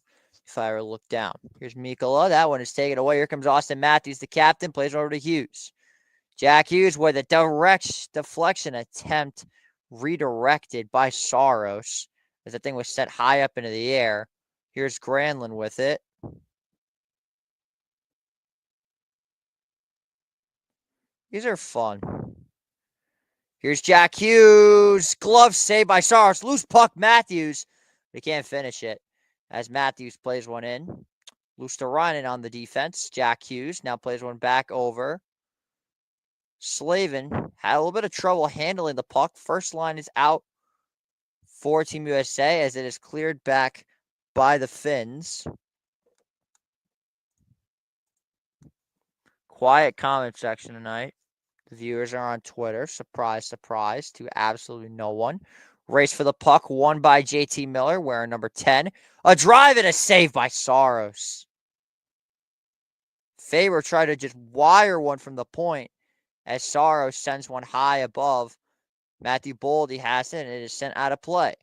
if I ever look down. Here's Mikkola. That one is taken away. Here comes Austin Matthews, the captain. Plays over to Hughes. Jack Hughes with a direct deflection attempt redirected by Saros as the thing was set high up into the air. Here's Granlund with it. These are fun. Here's Jack Hughes. Glove saved by Saros. Loose puck, Matthews. But he can't finish it as Matthews plays one in. Luosterainen on the defense. Jack Hughes now plays one back over. Slavin had a little bit of trouble handling the puck. First line is out for Team USA as it is cleared back by the Finns. Quiet comment section tonight. The viewers are on Twitter. Surprise, surprise to absolutely no one. Race for the puck won by JT Miller wearing number 10. A drive and a save by Saros. Faber tried to just wire one from the point as Saros sends one high above. Matthew Boldy has it, and it is sent out of play.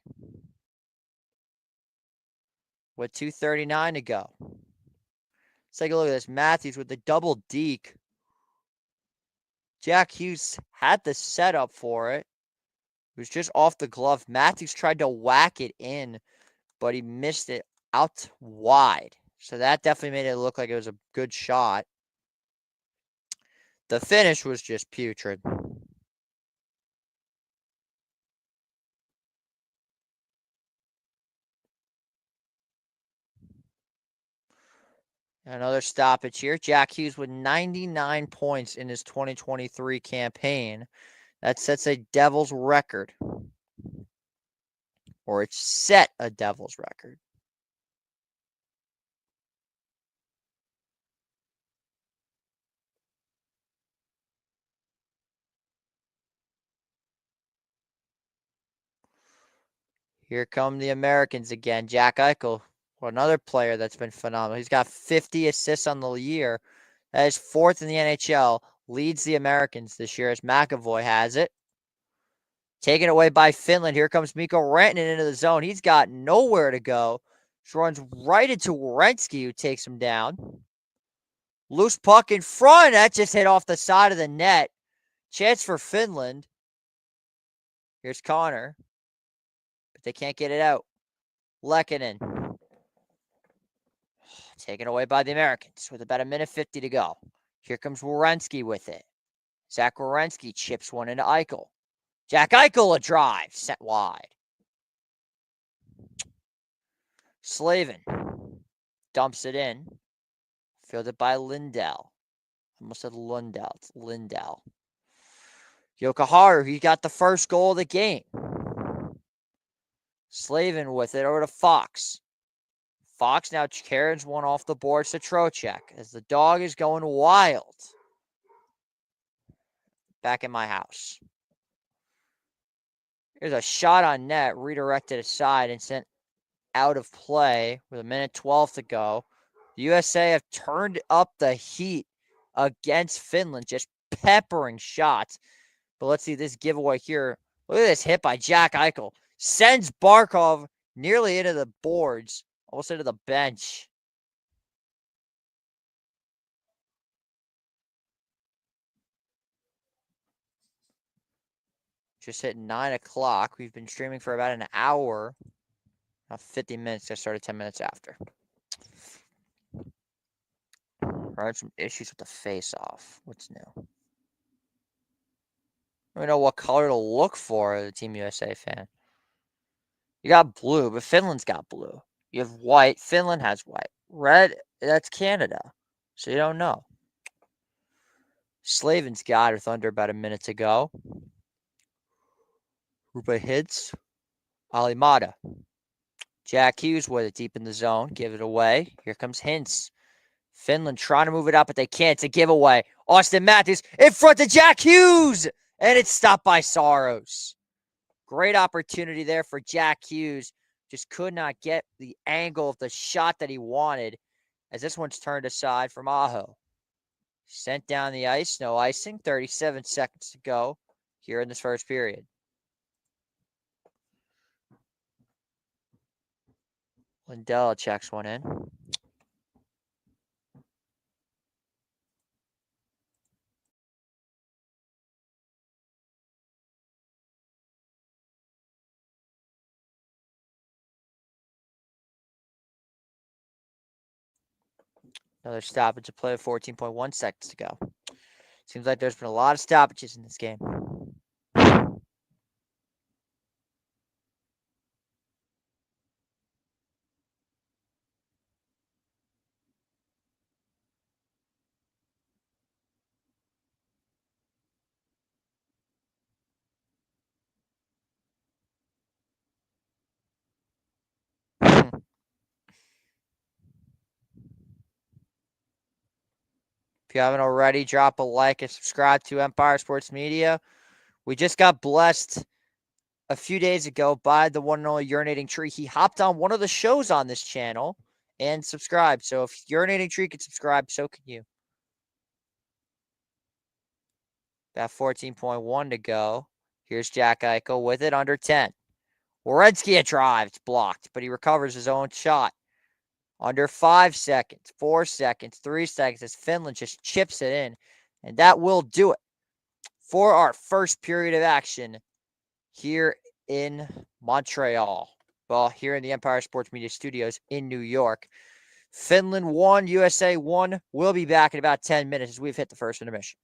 With 2:39 to go. Let's take a look at this. Matthews with the double deke. Jack Hughes had the setup for it. It was just off the glove. Matthews tried to whack it in, but he missed it out wide. So that definitely made it look like it was a good shot. The finish was just putrid. Another stoppage here. Jack Hughes with 99 points in his 2023 campaign. That sets a Devils record. Or it set a Devils record. Here come the Americans again. Jack Eichel, another player that's been phenomenal. He's got 50 assists on the year. That is 4th in the NHL. Leads the Americans this year as McAvoy has it. Taken away by Finland. Here comes Mikko Rantanen into the zone. He's got nowhere to go. Just runs right into Werenski, who takes him down. Loose puck in front. That just hit off the side of the net. Chance for Finland. Here's Connor. But they can't get it out. Lehkonen. Taken away by the Americans with about 1:50 to go. Here comes Werenski with it. Zach Werenski chips one into Eichel. Jack Eichel a drive. Set wide. Slavin dumps it in. Fielded by Lindell. Almost said Lundell. It's Lindell. Yokoharu, he got the first goal of the game. Slavin with it over to Fox. Fox now carries one off the boards to Trocheck as the dog is going wild. Back in my house. Here's a shot on net, redirected aside and sent out of play with 1:12 to go. The USA have turned up the heat against Finland, just peppering shots. But let's see this giveaway here. Look at this hit by Jack Eichel. Sends Barkov nearly into the boards, almost into the bench. Just hit 9 o'clock. We've been streaming for about an hour. About 50 minutes. I started 10 minutes after. We're having some issues with the face-off. What's new? I don't know what color to look for as a Team USA fan. You got blue, but Finland's got blue. You have white. Finland has white. Red, that's Canada. So you don't know. Slavin's got it with under about a minute to go. Rupa hits. Alimata. Jack Hughes with it deep in the zone. Give it away. Here comes Hintz. Finland trying to move it up, but they can't. It's a giveaway. Austin Matthews in front of Jack Hughes. And it's stopped by Saros. Great opportunity there for Jack Hughes. Just could not get the angle of the shot that he wanted as this one's turned aside from Aho. Sent down the ice. No icing. 37 seconds to go here in this first period. Lindell checks one in. Another stoppage to play, 14.1 seconds to go. Seems like there's been a lot of stoppages in this game. If you haven't already, drop a like and subscribe to Empire Sports Media. We just got blessed a few days ago by the one and only Urinating Tree. He hopped on one of the shows on this channel and subscribed. So if Urinating Tree can subscribe, so can you. About 14.1 to go. Here's Jack Eichel with it under 10. Werenski a drive. It's blocked, but he recovers his own shot. Under 5 seconds, 4 seconds, 3 seconds as Finland just chips it in. And that will do it for our first period of action here in Montreal. Well, here in the Empire Sports Media Studios in New York. Finland 1, USA 1. We'll be back in about 10 minutes as we've hit the first intermission.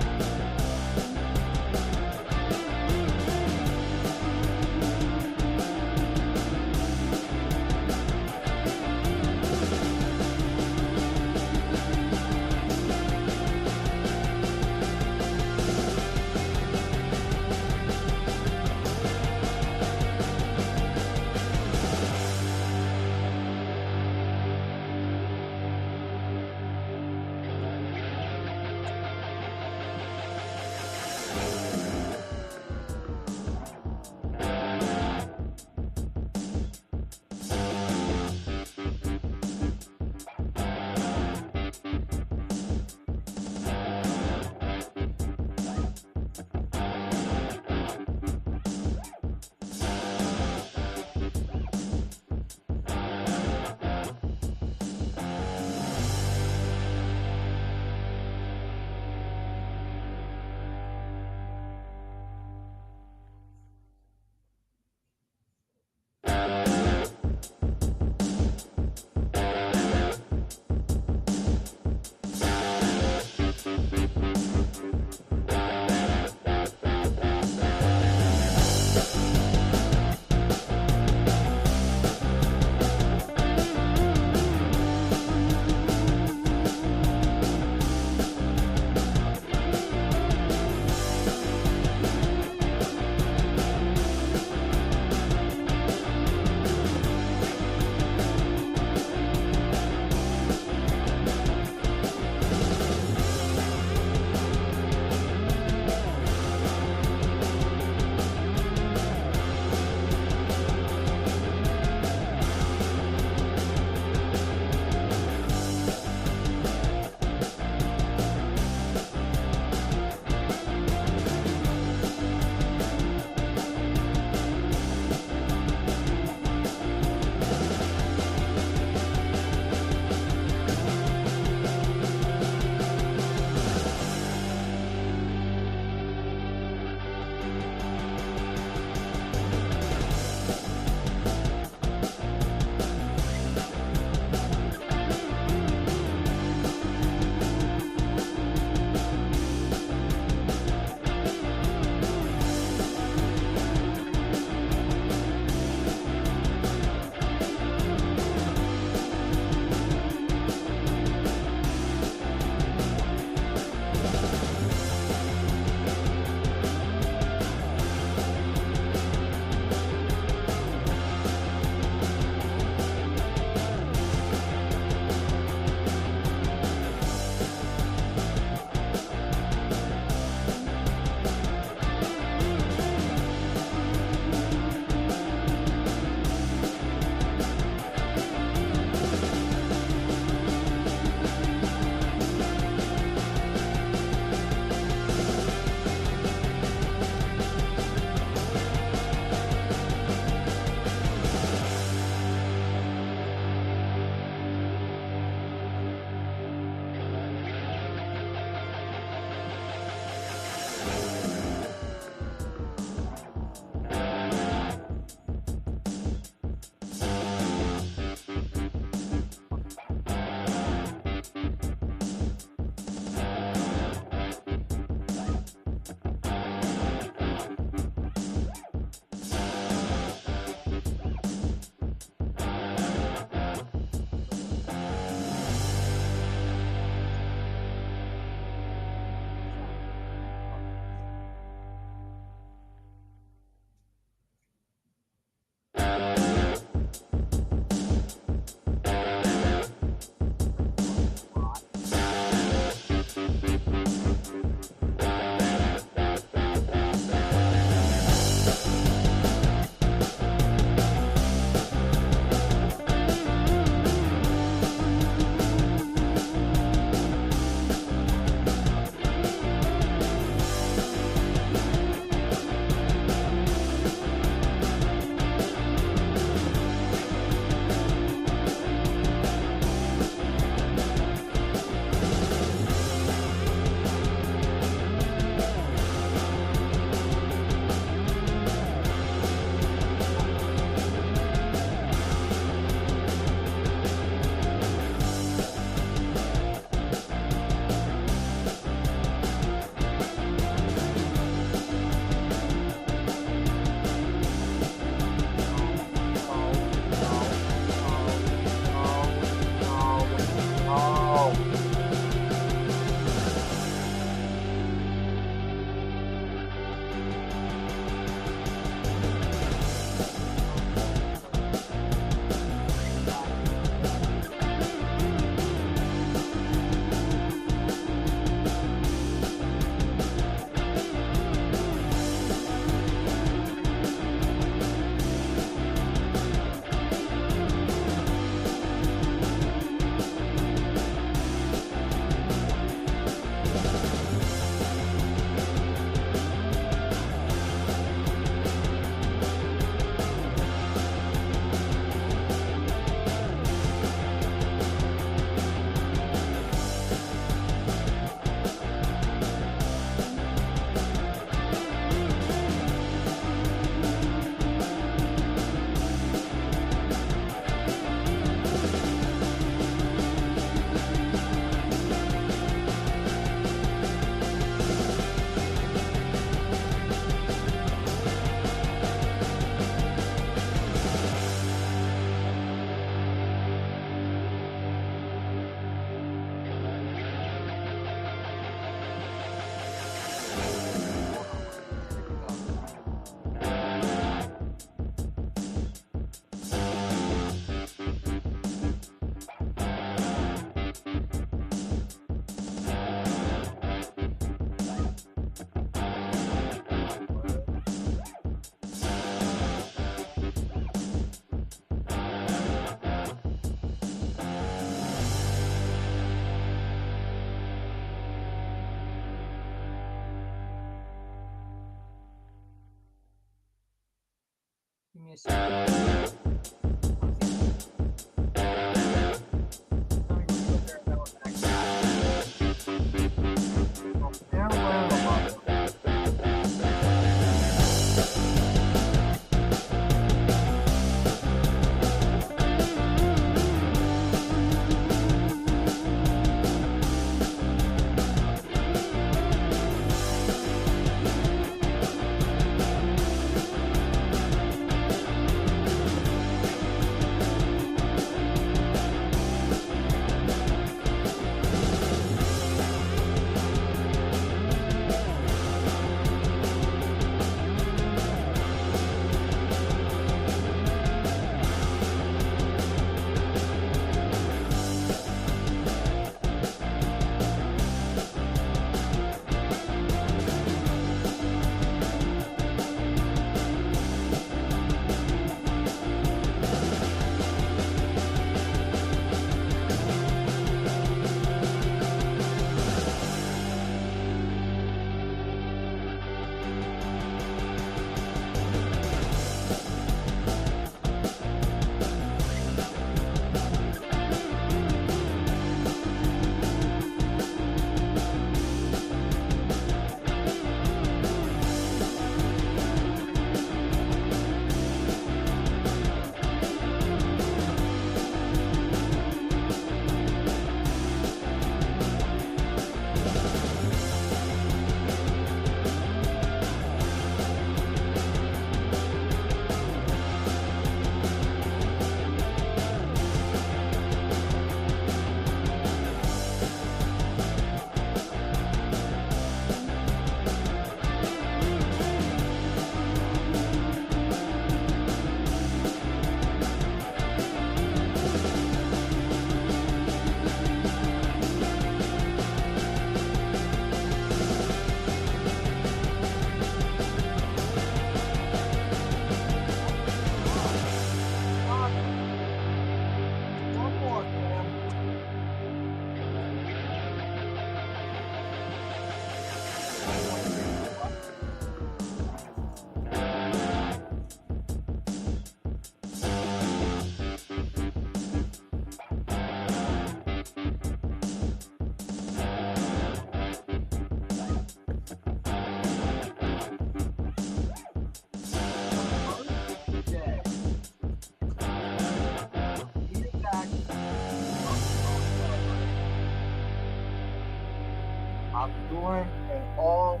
I'm doing an all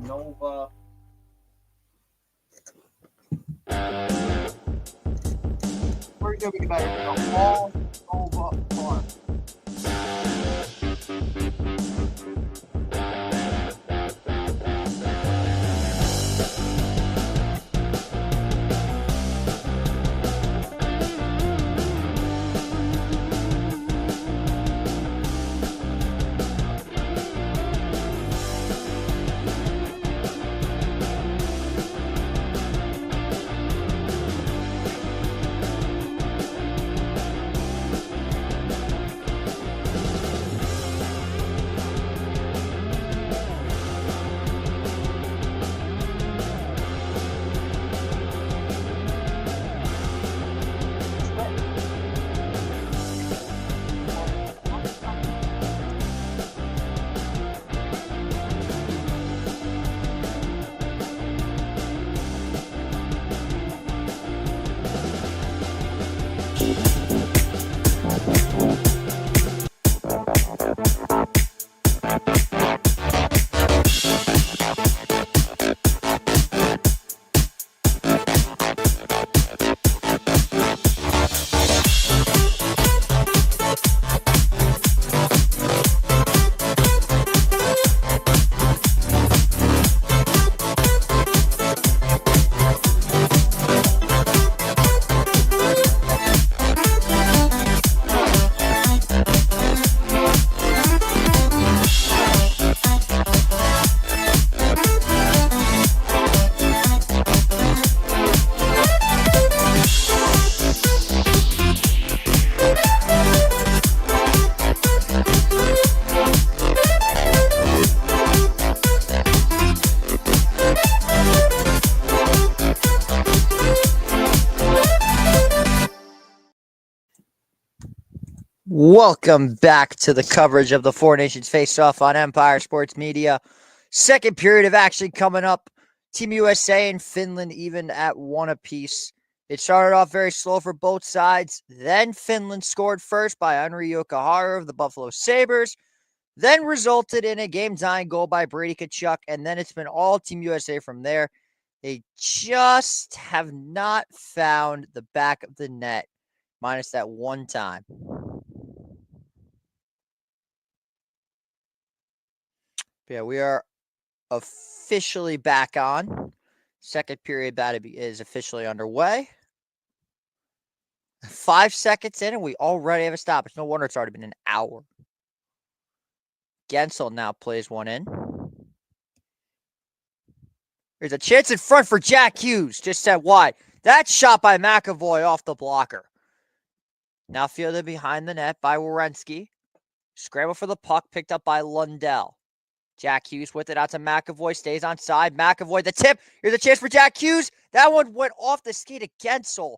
Nova. We're gonna be better than an all Nova farm. Welcome back to the coverage of the Four Nations Face-Off on Empire Sports Media. Second period of action coming up. Team USA and Finland even at 1 apiece. It started off very slow for both sides. Then Finland scored first by Henri Jokiharju of the Buffalo Sabres. Then resulted in a game-tying goal by Brady Tkachuk. And then it's been all Team USA from there. They just have not found the back of the net, minus that one time. Yeah, we are officially back on. Second period is officially underway. 5 seconds in, and we already have a stoppage. No wonder it's already been an hour. Gensel now plays one in. There's a chance in front for Jack Hughes. Just set wide. That shot by McAvoy off the blocker. Now fielded behind the net by Werenski. Scramble for the puck, picked up by Lundell. Jack Hughes with it out to McAvoy, stays on side. McAvoy, the tip. Here's a chance for Jack Hughes. That one went off the skate of Gensel.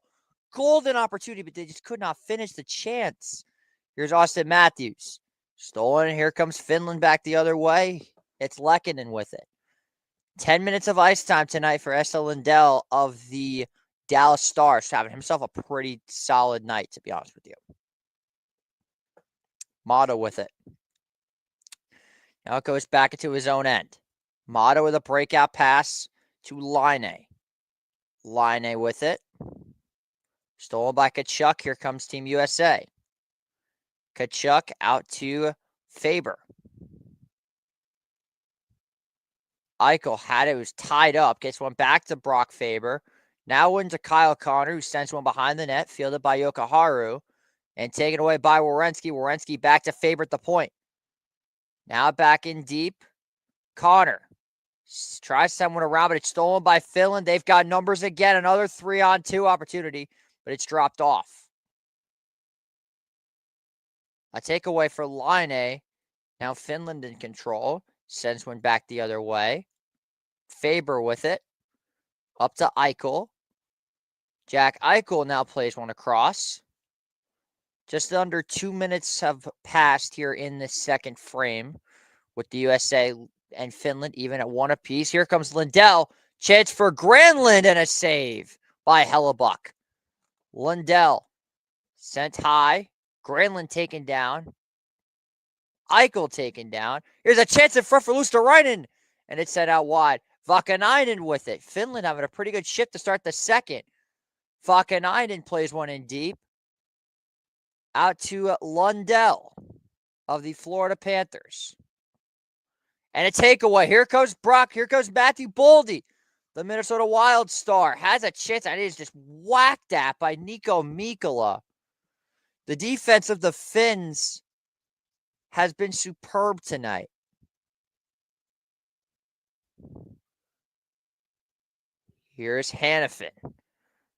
Golden opportunity, but they just could not finish the chance. Here's Austin Matthews. Stolen. Here comes Finland back the other way. It's Lehkonen with it. 10 minutes of ice time tonight for Esa Lundell of the Dallas Stars, having himself a pretty solid night, to be honest with you. Motto with it. Now it goes back into his own end. Motto with a breakout pass to Laine. Laine with it. Stolen by Tkachuk. Here comes Team USA. Tkachuk out to Faber. Eichel had it. It was tied up. Gets one back to Brock Faber. Now into Kyle Connor, who sends one behind the net. Fielded by Jokiharju. And taken away by Werenski. Werenski back to Faber at the point. Now back in deep. Connor tries to send one around, but it's stolen by Finland. They've got numbers again. Another 3-on-2 opportunity, but it's dropped off. A takeaway for Laine. Now Finland in control. Sends one back the other way. Faber with it. Up to Eichel. Jack Eichel now plays one across. Just under 2 minutes have passed here in this second frame with the USA and Finland even at 1 apiece. Here comes Lundell. Chance for Granlund and a save by Hellebuck. Lundell sent high. Granlund taken down. Eichel taken down. Here's a chance in front for Luosterainen, and it's sent out wide. Vakanainen with it. Finland having a pretty good shift to start the second. Vakanainen plays one in deep. Out to Lundell of the Florida Panthers. And a takeaway. Here comes Brock. Here comes Matthew Boldy. The Minnesota Wild star has a chance, and it is just whacked at by Nico Mikkola. The defense of the Finns has been superb tonight. Here's Hannafin.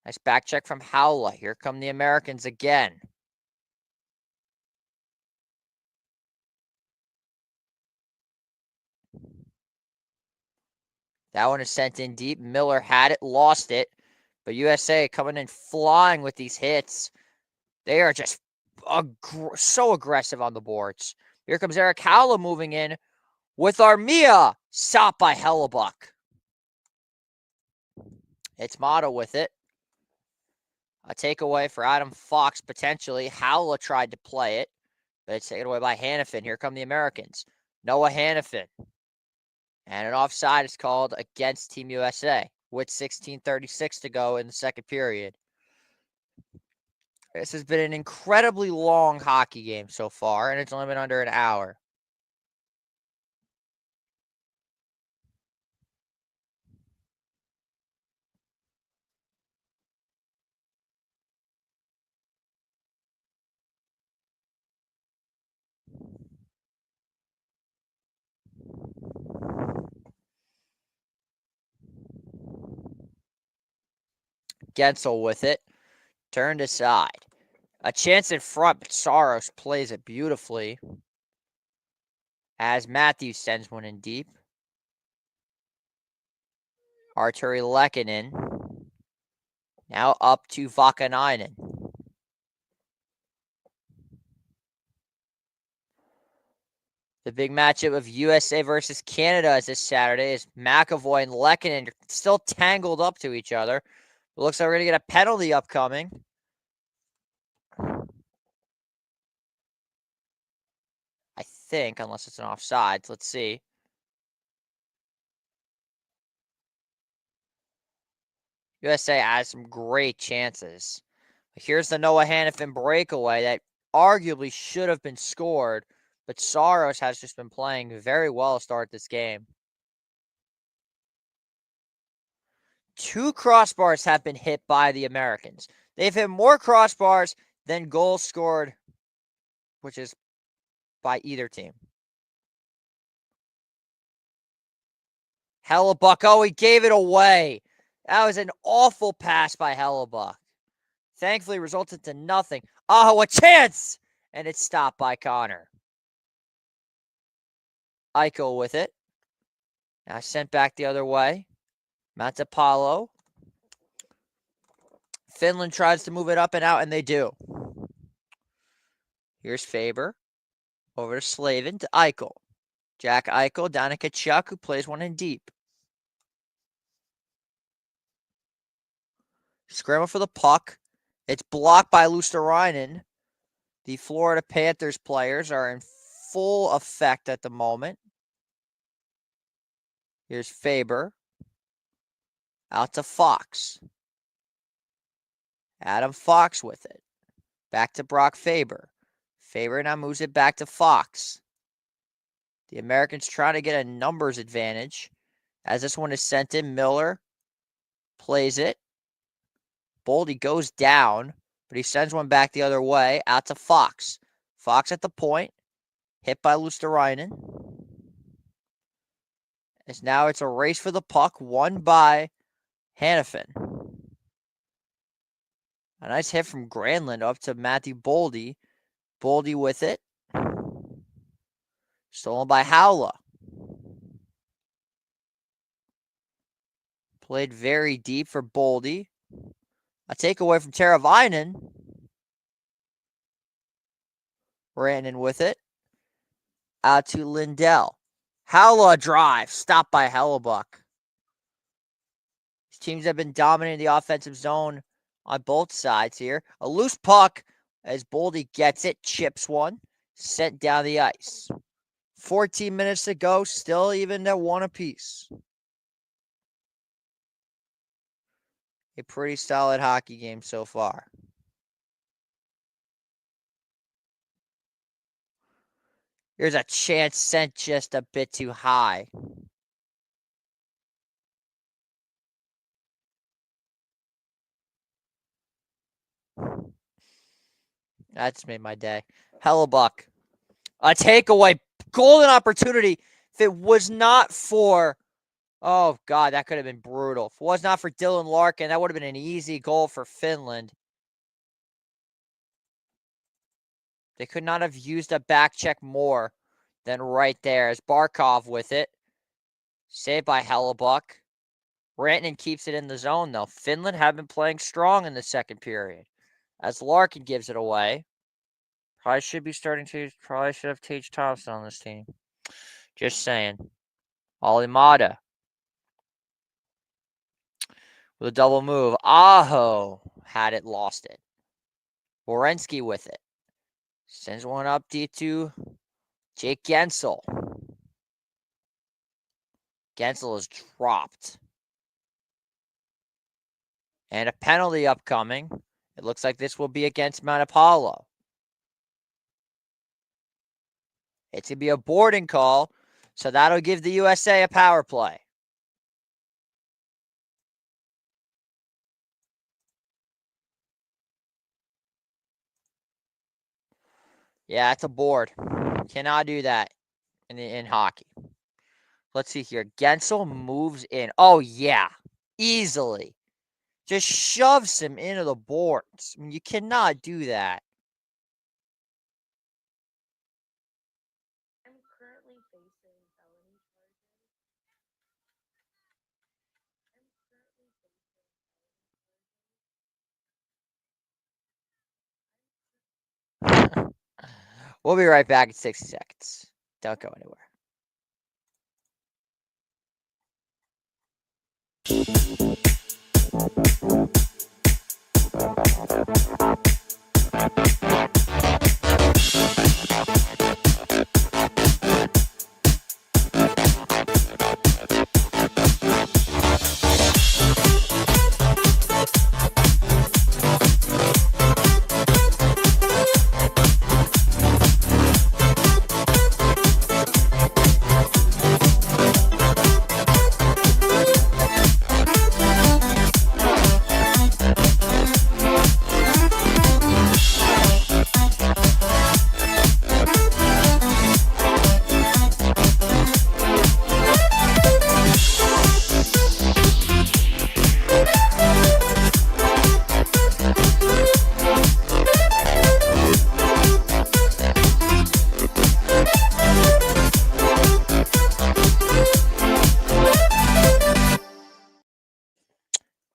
Nice back check from Howla. Here come the Americans again. That one is sent in deep. Miller had it, lost it. But USA coming in flying with these hits. They are just so aggressive on the boards. Here comes Eric Howla moving in with Armia. Stopped by Hellebuck. It's Motto with it. A takeaway for Adam Fox, potentially. Howla tried to play it, but it's taken away by Hannafin. Here come the Americans. Noah Hannafin. And an offside is called against Team USA with 16:36 to go in the second period. This has been an incredibly long hockey game so far, and it's only been under an hour. Gensel with it. Turned aside. A chance in front, but Saros plays it beautifully. As Matthews sends one in deep. Arturi Lehkonen. Now up to Vakanainen. The big matchup of USA versus Canada is this Saturday. Is McAvoy and Lehkonen still tangled up to each other. It looks like we're going to get a penalty upcoming. I think, unless it's an offsides. Let's see. USA has some great chances. Here's the Noah Hannafin breakaway that arguably should have been scored, but Saros has just been playing very well to start this game. 2 crossbars have been hit by the Americans. They've hit more crossbars than goals scored, which is by either team. Hellebuck, oh, he gave it away. That was an awful pass by Hellebuck. Thankfully, resulted to nothing. Oh, a chance! And it's stopped by Connor. Eichel with it. Now sent back the other way. Matapalo. Finland tries to move it up and out, and they do. Here's Faber. Over to Slavin to Eichel. Jack Eichel down to Kachuk, who plays one in deep. Scramble for the puck. It's blocked by Luosterainen. The Florida Panthers players are in full effect at the moment. Here's Faber. Out to Fox. Adam Fox with it. Back to Brock Faber. Faber now moves it back to Fox. The Americans trying to get a numbers advantage. As this one is sent in, Miller plays it. Boldy goes down, but he sends one back the other way, out to Fox. Fox at the point, hit by Luosterainen. As now it's a race for the puck, won by Hannafin. A nice hit from Granlund up to Matthew Boldy. Boldy with it. Stolen by Howla. Played very deep for Boldy. A takeaway from Teravainen. Rantanen with it. Out to Lindell. Howla drive. Stopped by Hellebuck. These teams have been dominating the offensive zone on both sides here. A loose puck as Boldy gets it. Chips one. Sent down the ice. 14 minutes to go. Still even at 1 apiece. A pretty solid hockey game so far. Here's a chance sent just a bit too high. That's made my day. Hellebuck. A takeaway. Golden opportunity. If it was not for... Oh, God, that could have been brutal. If it was not for Dylan Larkin, that would have been an easy goal for Finland. They could not have used a back check more than right there. As Barkov with it. Saved by Hellebuck. Rantanen keeps it in the zone, though. Finland have been playing strong in the second period. As Larkin gives it away. Probably should have Tage Thompson on this team. Just saying. Alimata. With a double move. Aho had it, lost it. Werenski with it. Sends one up deep to Jake Gensel. Gensel is dropped. And a penalty upcoming. It looks like this will be against Mount Apollo. It's going to be a boarding call, so that'll give the USA a power play. Yeah, it's a board. Cannot do that in hockey. Let's see here. Gensel moves in. Oh, yeah. Easily. Just shoves him into the boards. I mean, you cannot do that. I'm currently facing felony charges. We'll be right back in 60 seconds. Don't go anywhere.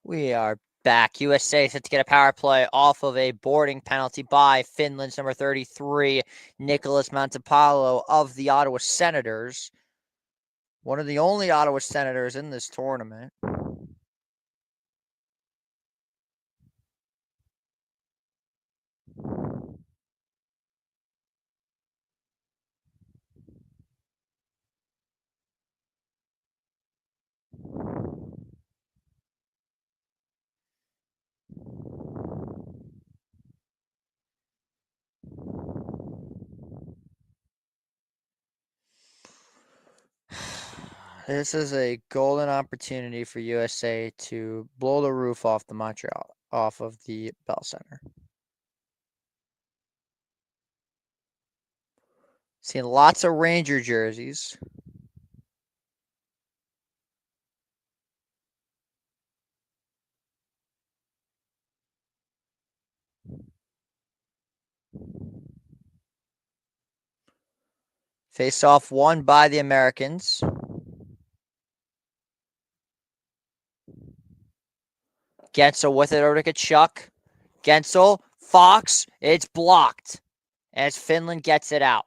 We are back. USA set to get a power play off of a boarding penalty by Finland's number 33, Nicholas Montepallo of the Ottawa Senators. One of the only Ottawa Senators in this tournament. This is a golden opportunity for USA to blow the roof off of the Bell Center. Seeing lots of Ranger jerseys. Face off won by the Americans. Gensel with it over to Kachuk. Gensel, Fox, it's blocked as Finland gets it out.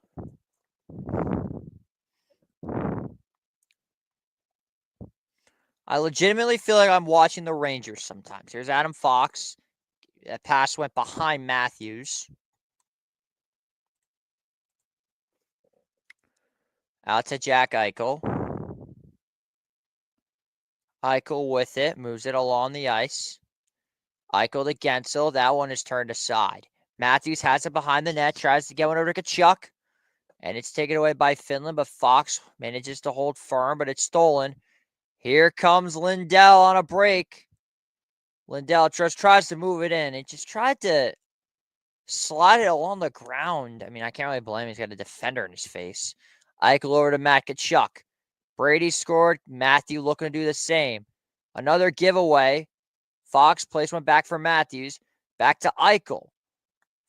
I legitimately feel like I'm watching the Rangers sometimes. Here's Adam Fox. That pass went behind Matthews. Out to Jack Eichel. Eichel with it. Moves it along the ice. Eichel to Gensel. That one is turned aside. Matthews has it behind the net. Tries to get one over to Kachuk. And it's taken away by Finland. But Fox manages to hold firm. But it's stolen. Here comes Lindell on a break. Lindell just tries to move it in. It just tried to slide it along the ground. I mean, I can't really blame him. He's got a defender in his face. Eichel over to Matt Kachuk. Brady scored. Matthew looking to do the same. Another giveaway. Fox plays one back for Matthews. Back to Eichel.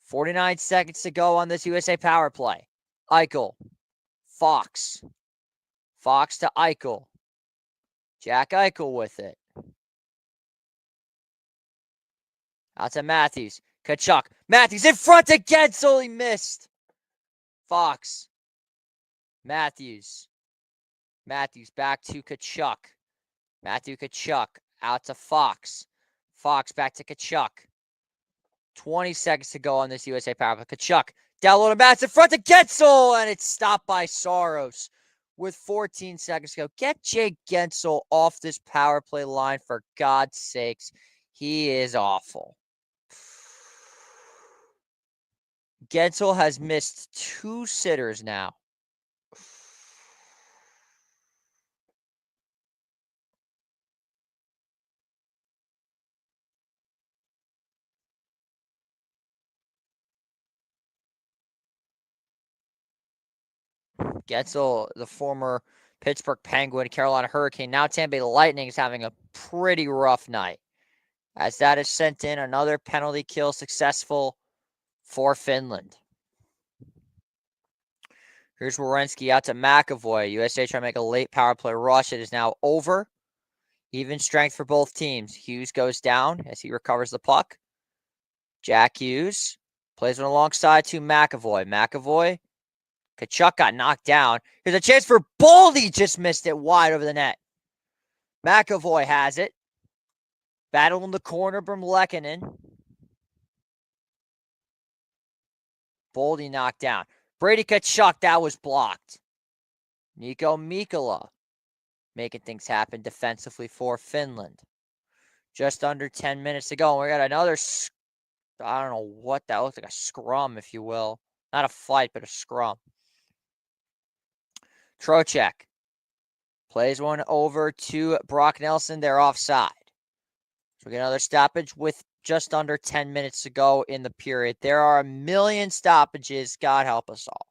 49 seconds to go on this USA power play. Eichel. Fox. Fox to Eichel. Jack Eichel with it. Out to Matthews. Kachuk. Matthews in front to Gensel. He missed. Fox. Matthews. Matthews back to Kachuk. Matthew Kachuk out to Fox. Fox back to Kachuk. 20 seconds to go on this USA power play. Kachuk down low to Matthews in front to Gensel, and it's stopped by Saros with 14 seconds to go. Get Jake Gensel off this power play line for God's sakes. He is awful. Gensel has missed 2 sitters now. Gensel, the former Pittsburgh Penguin, Carolina Hurricane, now Tampa Bay Lightning, is having a pretty rough night. As that is sent in, another penalty kill successful for Finland. Here's Werenski out to McAvoy. USA trying to make a late power play rush. It is now over. Even strength for both teams. Hughes goes down as he recovers the puck. Jack Hughes plays one alongside to McAvoy. McAvoy Kachuk got knocked down. Here's a chance for Boldy. Just missed it wide over the net. McAvoy has it. Battle in the corner from Lehkonen. Boldy knocked down. Brady Kachuk, that was blocked. Nico Mikkola making things happen defensively for Finland. Just under 10 minutes to go. And we got another, I don't know what that looks like, a scrum, if you will. Not a fight, but a scrum. Trocheck plays one over to Brock Nelson. They're offside. So we get another stoppage with just under 10 minutes to go in the period. There are a million stoppages. God help us all.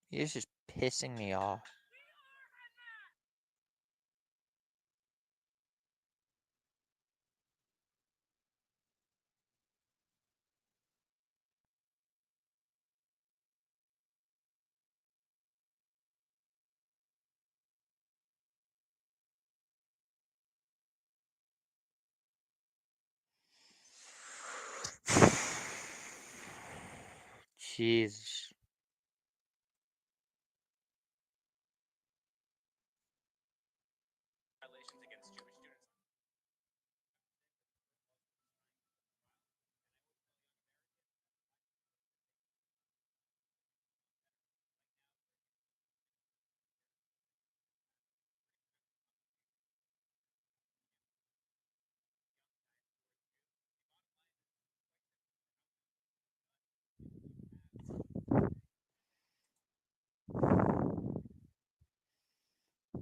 He's just pissing me off. Jesus.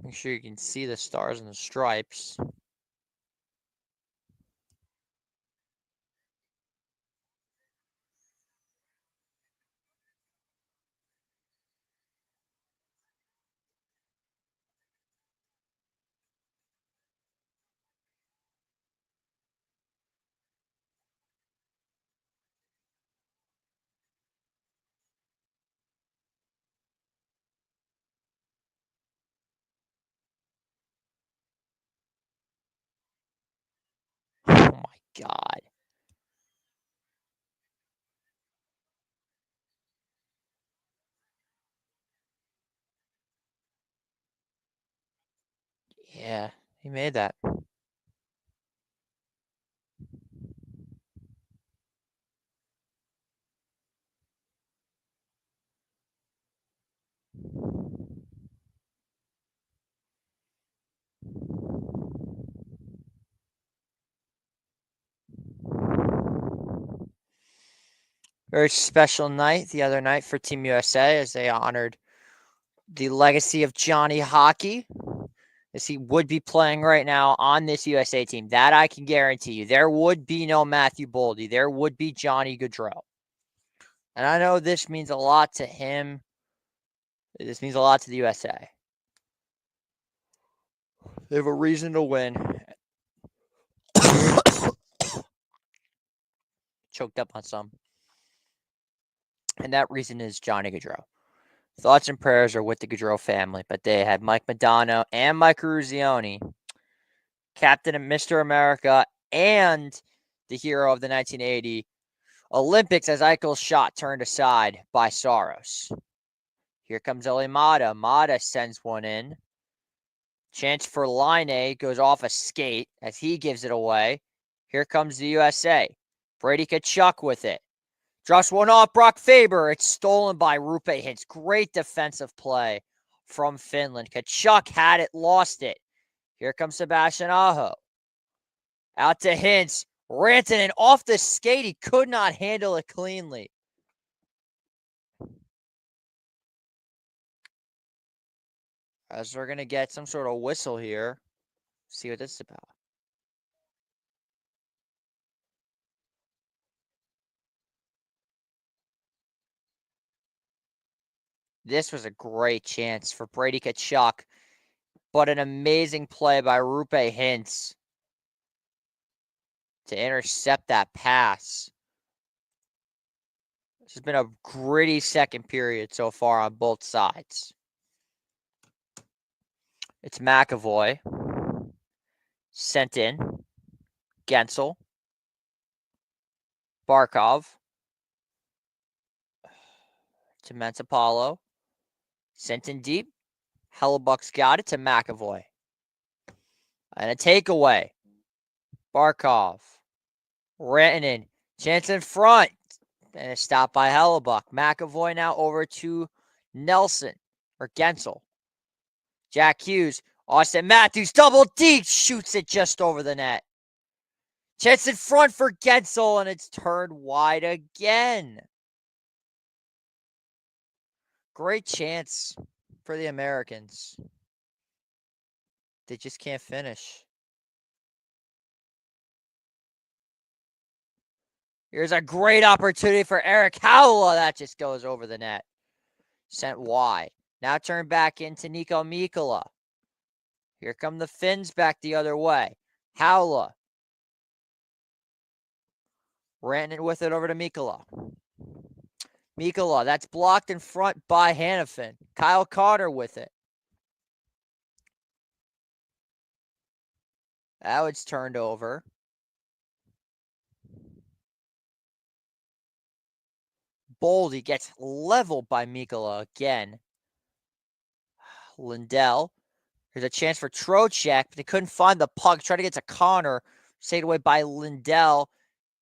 Make sure you can see the stars and the stripes. Oh my God. Yeah, he made that. Very special night the other night for Team USA as they honored the legacy of Johnny Hockey, as he would be playing right now on this USA team. That I can guarantee you. There would be no Matthew Boldy. There would be Johnny Gaudreau. And I know this means a lot to him. This means a lot to the USA. They have a reason to win. Choked up on some. And that reason is Johnny Gaudreau. Thoughts and prayers are with the Gaudreau family, but they had Mike Modano and Mike Ruzioni, captain of Mr. America and the hero of the 1980 Olympics, as Eichel's shot turned aside by Saros. Here comes Eli Mata. Mata sends one in. Chance for Line goes off a skate as he gives it away. Here comes the USA. Brady Kachuk with it. Drops one off Brock Faber. It's stolen by Rupe Hintz. Great defensive play from Finland. Kachuk had it, lost it. Here comes Sebastian Aho. Out to Hintz. Rantanen off the skate. He could not handle it cleanly. As we're going to get some sort of whistle here. See what this is about. This was a great chance for Brady Kachuk, but an amazing play by Rupe Hintz to intercept that pass. This has been a gritty second period so far on both sides. It's McAvoy. Sent in. Gensel. Barkov. To Mensapalo. Sent in deep. Hellebuck's got it to McAvoy. And a takeaway. Barkov. Rantanen. Chance in front. And a stop by Hellebuck. McAvoy now over to Nelson. Or Gensel. Jack Hughes. Austin Matthews. Double D. Shoots it just over the net. Chance in front for Gensel. And it's turned wide again. Great chance for the Americans. They just can't finish. Here's a great opportunity for Eric Howla. That just goes over the net. Sent wide. Now turned back into Nico Mikkola. Here come the Finns back the other way. Howla. Rantanen with it over to Mikkola. Mikkola, that's blocked in front by Hannafin. Kyle Carter with it. Now it's turned over. Boldy gets leveled by Mikkola again. Lindell. There's a chance for Trocheck, but they couldn't find the puck. Try to get to Connor. Saved away by Lindell.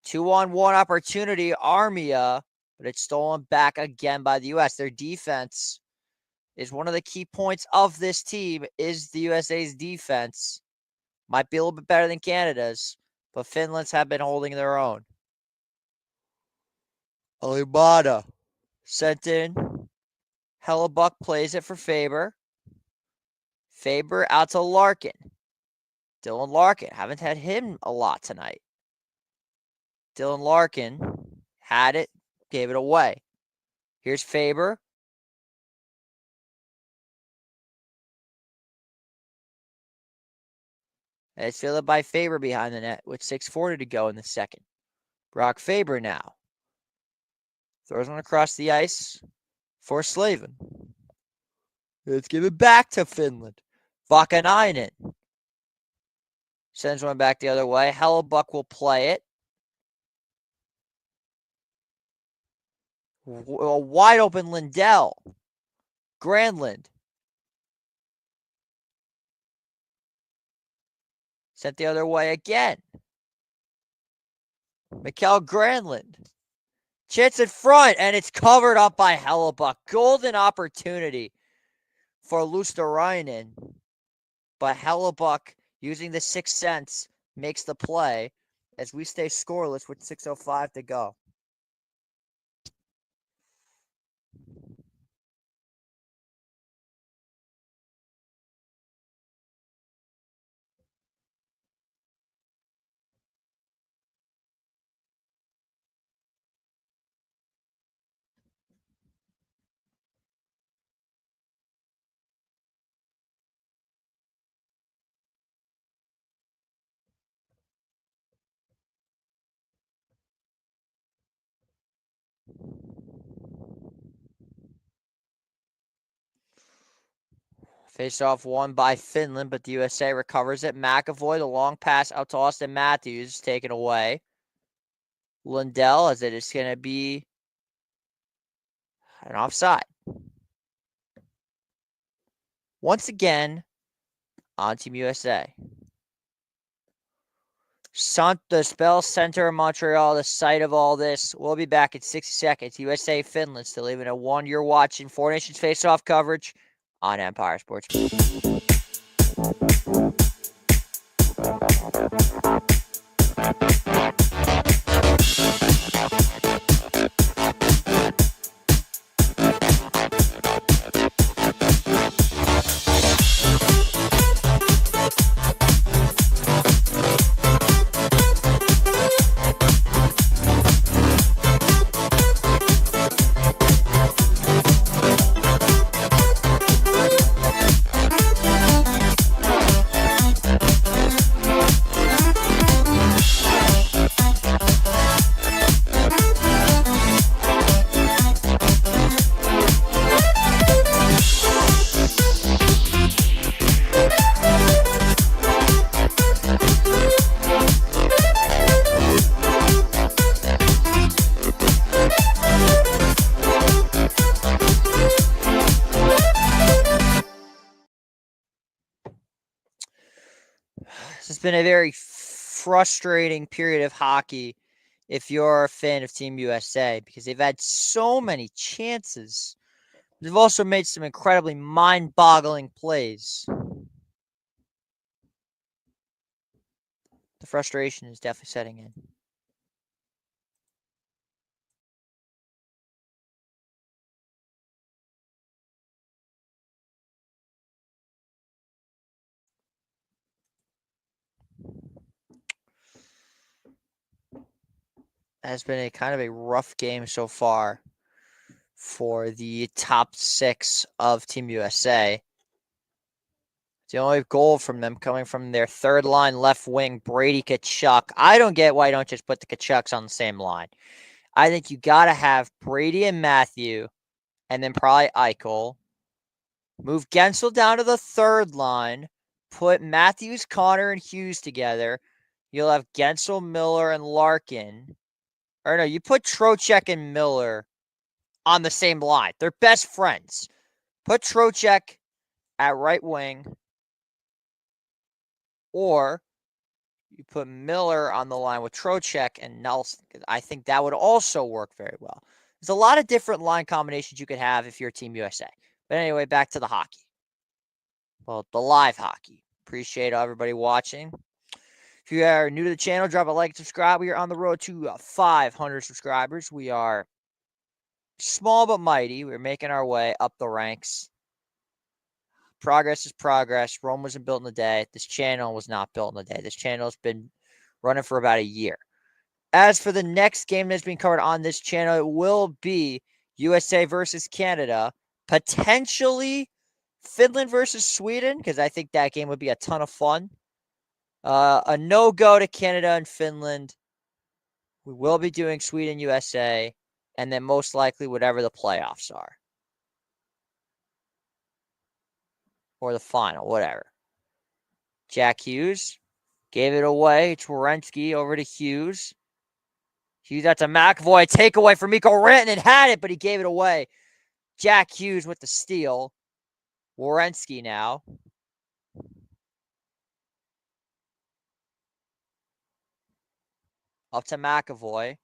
2-on-1 opportunity. Armia. But it's stolen back again by the U.S. Their defense is one of the key points of this team is the USA's defense. Might be a little bit better than Canada's, but Finland's have been holding their own. Alibada sent in. Hellebuck plays it for Faber. Faber out to Larkin. Dylan Larkin. Haven't had him a lot tonight. Dylan Larkin had it. Gave it away. Here's Faber. And it's fielded by Faber behind the net with 6:40 to go in the second. Brock Faber now. Throws one across the ice for Slavin. Let's give it back to Finland. Vakanainen. Sends one back the other way. Hellebuck will play it. A wide open Lindell. Granlund. Sent the other way again. Mikael Granlund. Chance in front, and it's covered up by Hellebuck. Golden opportunity for Luosterainen. But Hellebuck, using the sixth sense, makes the play as we stay scoreless with 6:05 to go. Face-off won by Finland, but the USA recovers it. McAvoy, the long pass out to Austin Matthews, taken away. Lindell, as it is going to be an offside. Once again, on Team USA. The Spell Center of Montreal, the site of all this. We'll be back in 60 seconds. USA, Finland, still even at 1. You're watching Four Nations Face-Off coverage on Empire Sports. been a very frustrating period of hockey if you're a fan of Team USA because they've had so many chances. They've also made some incredibly mind-boggling plays. The frustration is definitely setting in. Has been a kind of a rough game so far for the top 6 of Team USA. The only goal from them coming from their third line left wing, Brady Tkachuk. I don't get why you don't just put the Tkachuks on the same line. I think you got to have Brady and Matthew, and then probably Eichel. Move Gensel down to the third line. Put Matthews, Connor, and Hughes together. You'll have Gensel, Miller, and Larkin. Or no, you put Trocheck and Miller on the same line. They're best friends. Put Trocheck at right wing. Or you put Miller on the line with Trocheck and Nelson. I think that would also work very well. There's a lot of different line combinations you could have if you're Team USA. But anyway, back to the hockey. Well, the live hockey. Appreciate everybody watching. If you are new to the channel, drop a like and subscribe. We are on the road to 500 subscribers. We are small but mighty. We're making our way up the ranks. Progress is progress. Rome wasn't built in a day. This channel was not built in a day. This channel has been running for about a year. As for the next game that's being covered on this channel, it will be USA versus Canada. Potentially Finland versus Sweden, because I think that game would be a ton of fun. A no-go to Canada and Finland. We will be doing Sweden, USA, and then most likely whatever the playoffs are. Or the final, whatever. Jack Hughes gave it away. It's Werenski over to Hughes. Hughes out to McAvoy. Takeaway from Mikko Rantanen. Had it, but he gave it away. Jack Hughes with the steal. Werenski now. Up to McAvoy.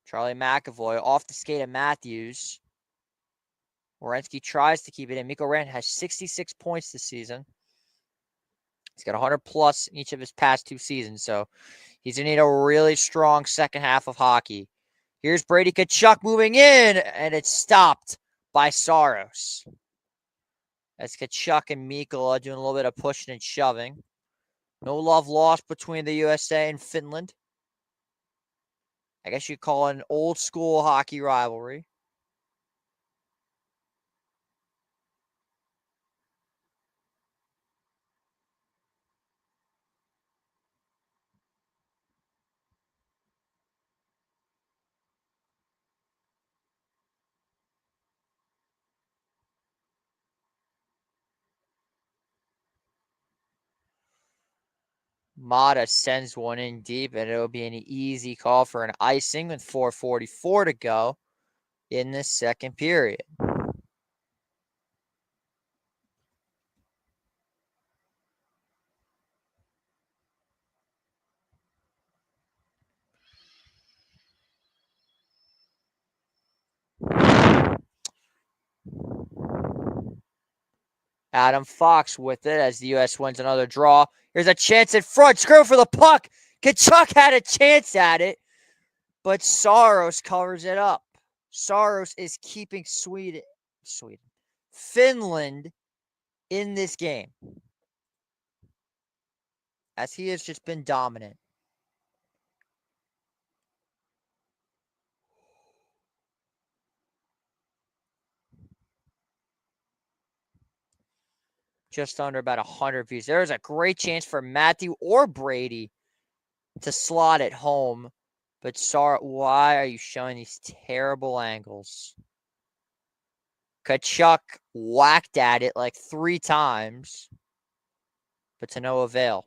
Charlie McAvoy off the skate of Matthews. Werenski tries to keep it in. Mikko Rantanen has 66 points this season. He's got 100 plus in each of his past 2 seasons, so he's going to need a really strong second half of hockey. Here's Brady Tkachuk moving in, and it's stopped by Saros. As Tkachuk and Mikkola doing a little bit of pushing and shoving. No love lost between the USA and Finland. I guess you'd call it an old school hockey rivalry. Mata sends one in deep, and it'll be an easy call for an icing with 4:44 to go in the second period. Adam Fox with it as the U.S. wins another draw. Here's a chance in front. Screw for the puck. Tkachuk had a chance at it, but Saros covers it up. Saros is keeping Finland in this game, as he has just been dominant. Just under about 100 views. There's a great chance for Matthew or Brady to slot it home. But why are you showing these terrible angles? Tkachuk whacked at it like 3 times, but to no avail.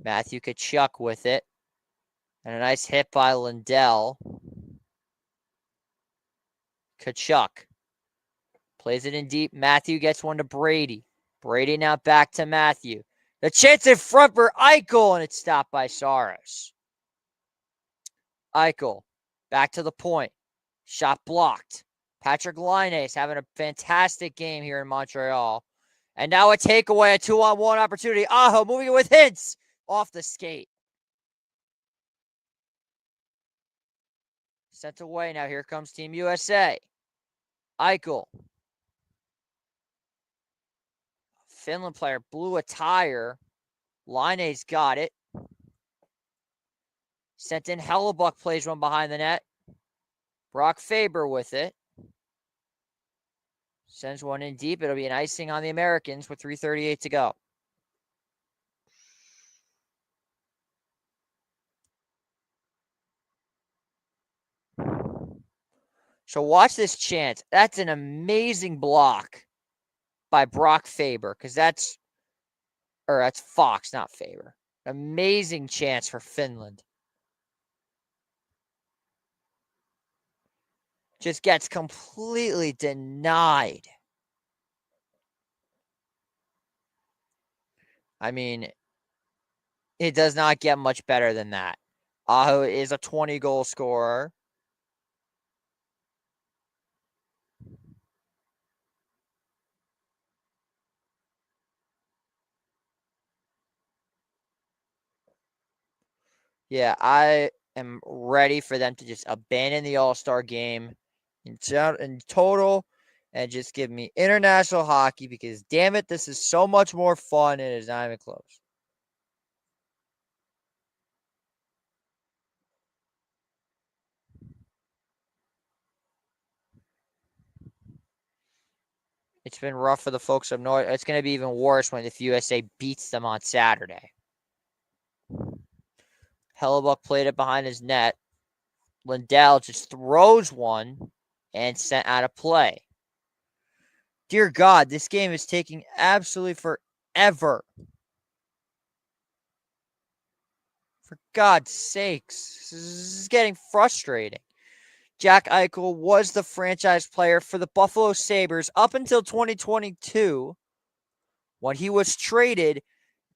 Matthew Tkachuk with it. And a nice hit by Lindell. Tkachuk Plays it in deep. Matthew gets one to Brady. Brady now back to Matthew. The chance in front for Eichel, and it's stopped by Saros. Eichel back to the point. Shot blocked. Patrick Laine's having a fantastic game here in Montreal. And now a takeaway, a 2-on-1 opportunity. Aho moving it with Hintz off the skate. Sent away now. Here comes Team USA. Eichel. Finland player blew a tire. Laine's got it. Sent in. Hellebuck plays one behind the net. Brock Faber with it. Sends one in deep. It'll be an icing on the Americans with 3:38 to go. So watch this chance. That's an amazing block by Brock Faber, because that's Fox, not Faber. Amazing chance for Finland. Just gets completely denied. I mean, it does not get much better than that. Aho is a 20-goal scorer. Yeah, I am ready for them to just abandon the All-Star game in total and just give me international hockey, because, damn it, this is so much more fun and it is not even close. It's been rough for the folks up north. It's going to be even worse when if USA beats them on Saturday. Hellebuck played it behind his net. Lindell just throws one and sent out of play. Dear God, this game is taking absolutely forever. For God's sakes, this is getting frustrating. Jack Eichel was the franchise player for the Buffalo Sabres up until 2022, when he was traded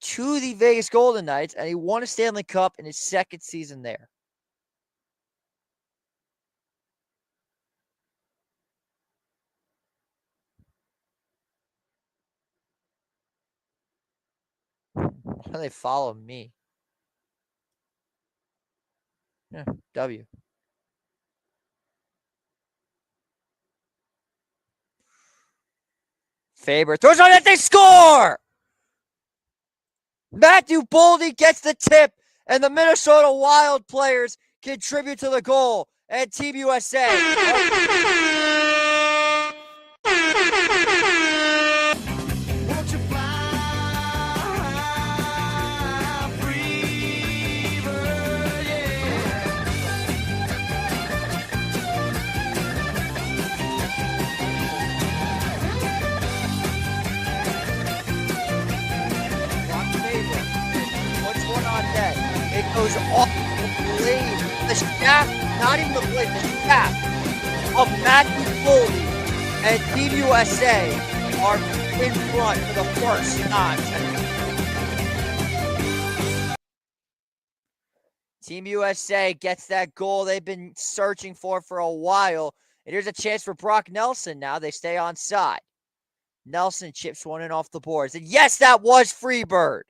to the Vegas Golden Knights, and he won a Stanley Cup in his second season there. Why do they follow me? Yeah, W. Faber throws on it, they score! Matthew Boldy gets the tip, and the Minnesota Wild players contribute to the goal. And Team USA. It goes off the blade, the shaft, not even the blade, the shaft of Matthew Boldy, and Team USA are in front for the first time. Team USA gets that goal they've been searching for a while. And here's a chance for Brock Nelson now. They stay on side. Nelson chips one in off the boards. And yes, that was Freebird.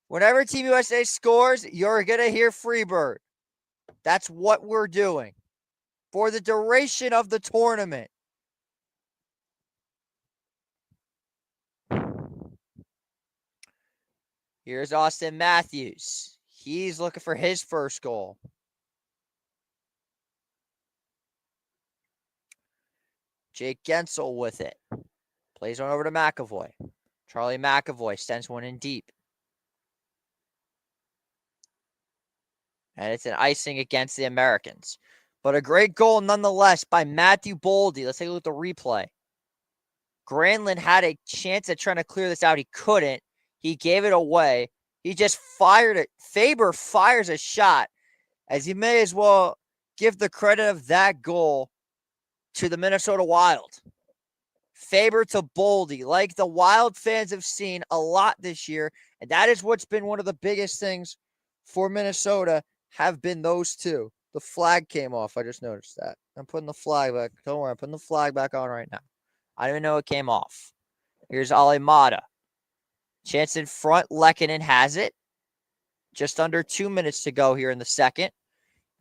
Whenever Team USA scores, you're going to hear Freebird. That's what we're doing for the duration of the tournament. Here's Austin Matthews. He's looking for his first goal. Jake Gensel with it. Plays one over to McAvoy. Charlie McAvoy sends one in deep. And it's an icing against the Americans. But a great goal nonetheless by Matthew Boldy. Let's take a look at the replay. Granlund had a chance at trying to clear this out. He couldn't. He gave it away. He just fired it. Faber fires a shot, as he may as well give the credit of that goal to the Minnesota Wild. Faber to Boldy, like the Wild fans have seen a lot this year. And that is what's been one of the biggest things for Minnesota, have been those two. The flag came off. I just noticed that. I'm putting the flag back. Don't worry, I'm putting the flag back on right now. I didn't even know it came off. Here's Alemata. Chance in front. Lehkonen has it. Just under 2 minutes to go here in the second.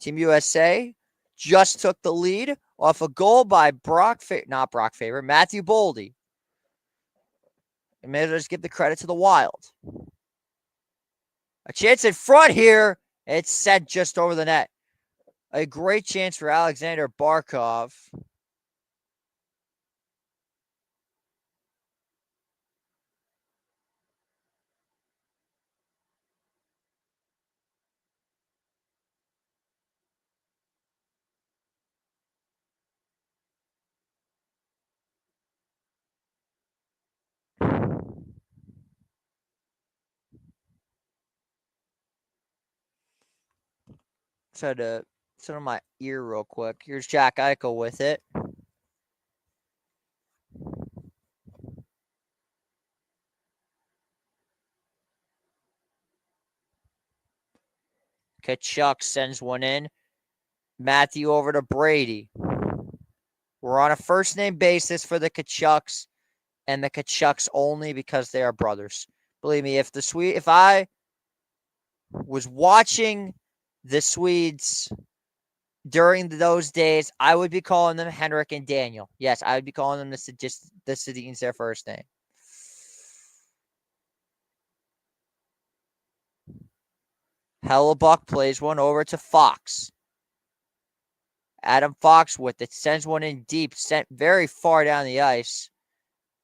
Team USA just took the lead off a goal by Matthew Boldy. And maybe let's give the credit to the Wild. A chance in front here. It's set just over the net. A great chance for Alexander Barkov. Try to sit on my ear real quick. Here's Jack Eichel with it. Kachuk sends one in. Matthew over to Brady. We're on a first-name basis for the Kachucks, and the Kachucks only because they are brothers. Believe me, if I was watching the Swedes during those days, I would be calling them Henrik and Daniel. Yes, I would be calling them the Sedins their first name. Hellebuck plays one over to Fox. Adam Fox with it. Sends one in deep. Sent very far down the ice.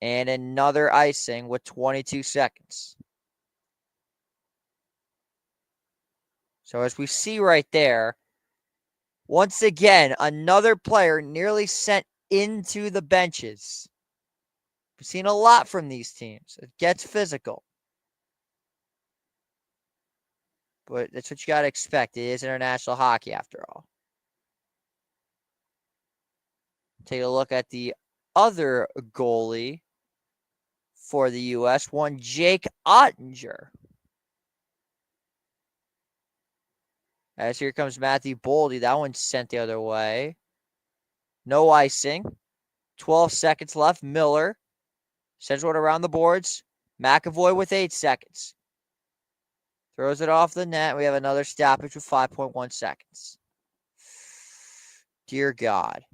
And another icing with 22 seconds. So as we see right there, once again, another player nearly sent into the benches. We've seen a lot from these teams. It gets physical. But that's what you got to expect. It is international hockey after all. Take a look at the other goalie for the U.S., one Jake Ottinger. As here comes Matthew Boldy. That one's sent the other way. No icing. 12 seconds left. Miller sends one around the boards. McAvoy with 8 seconds. Throws it off the net. We have another stoppage with 5.1 seconds. Dear God.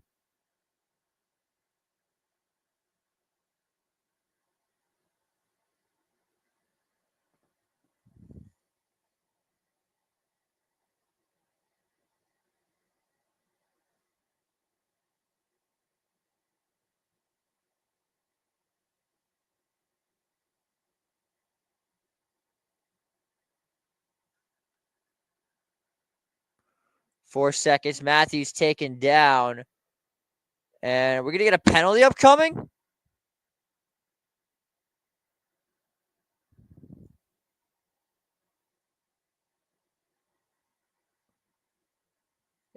Four seconds. Matthews taken down. And we're going to get a penalty upcoming.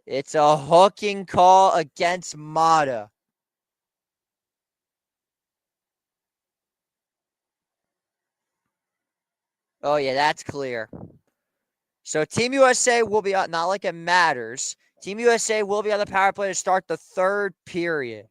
It's a hooking call against Mata. Oh, yeah, that's clear. So Team USA will be on, not like it matters. Team USA will be on the power play to start the third period.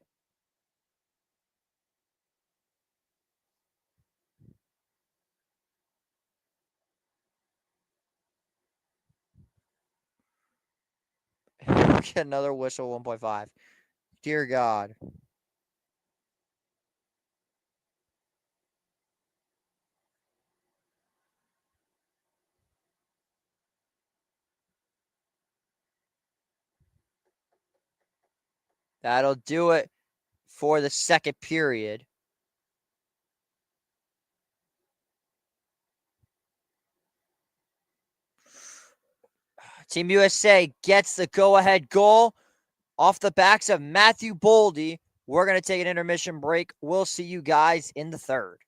Get another whistle, 1.5. Dear God. That'll do it for the second period. Team USA gets the go-ahead goal off the backs of Matthew Boldy. We're going to take an intermission break. We'll see you guys in the third.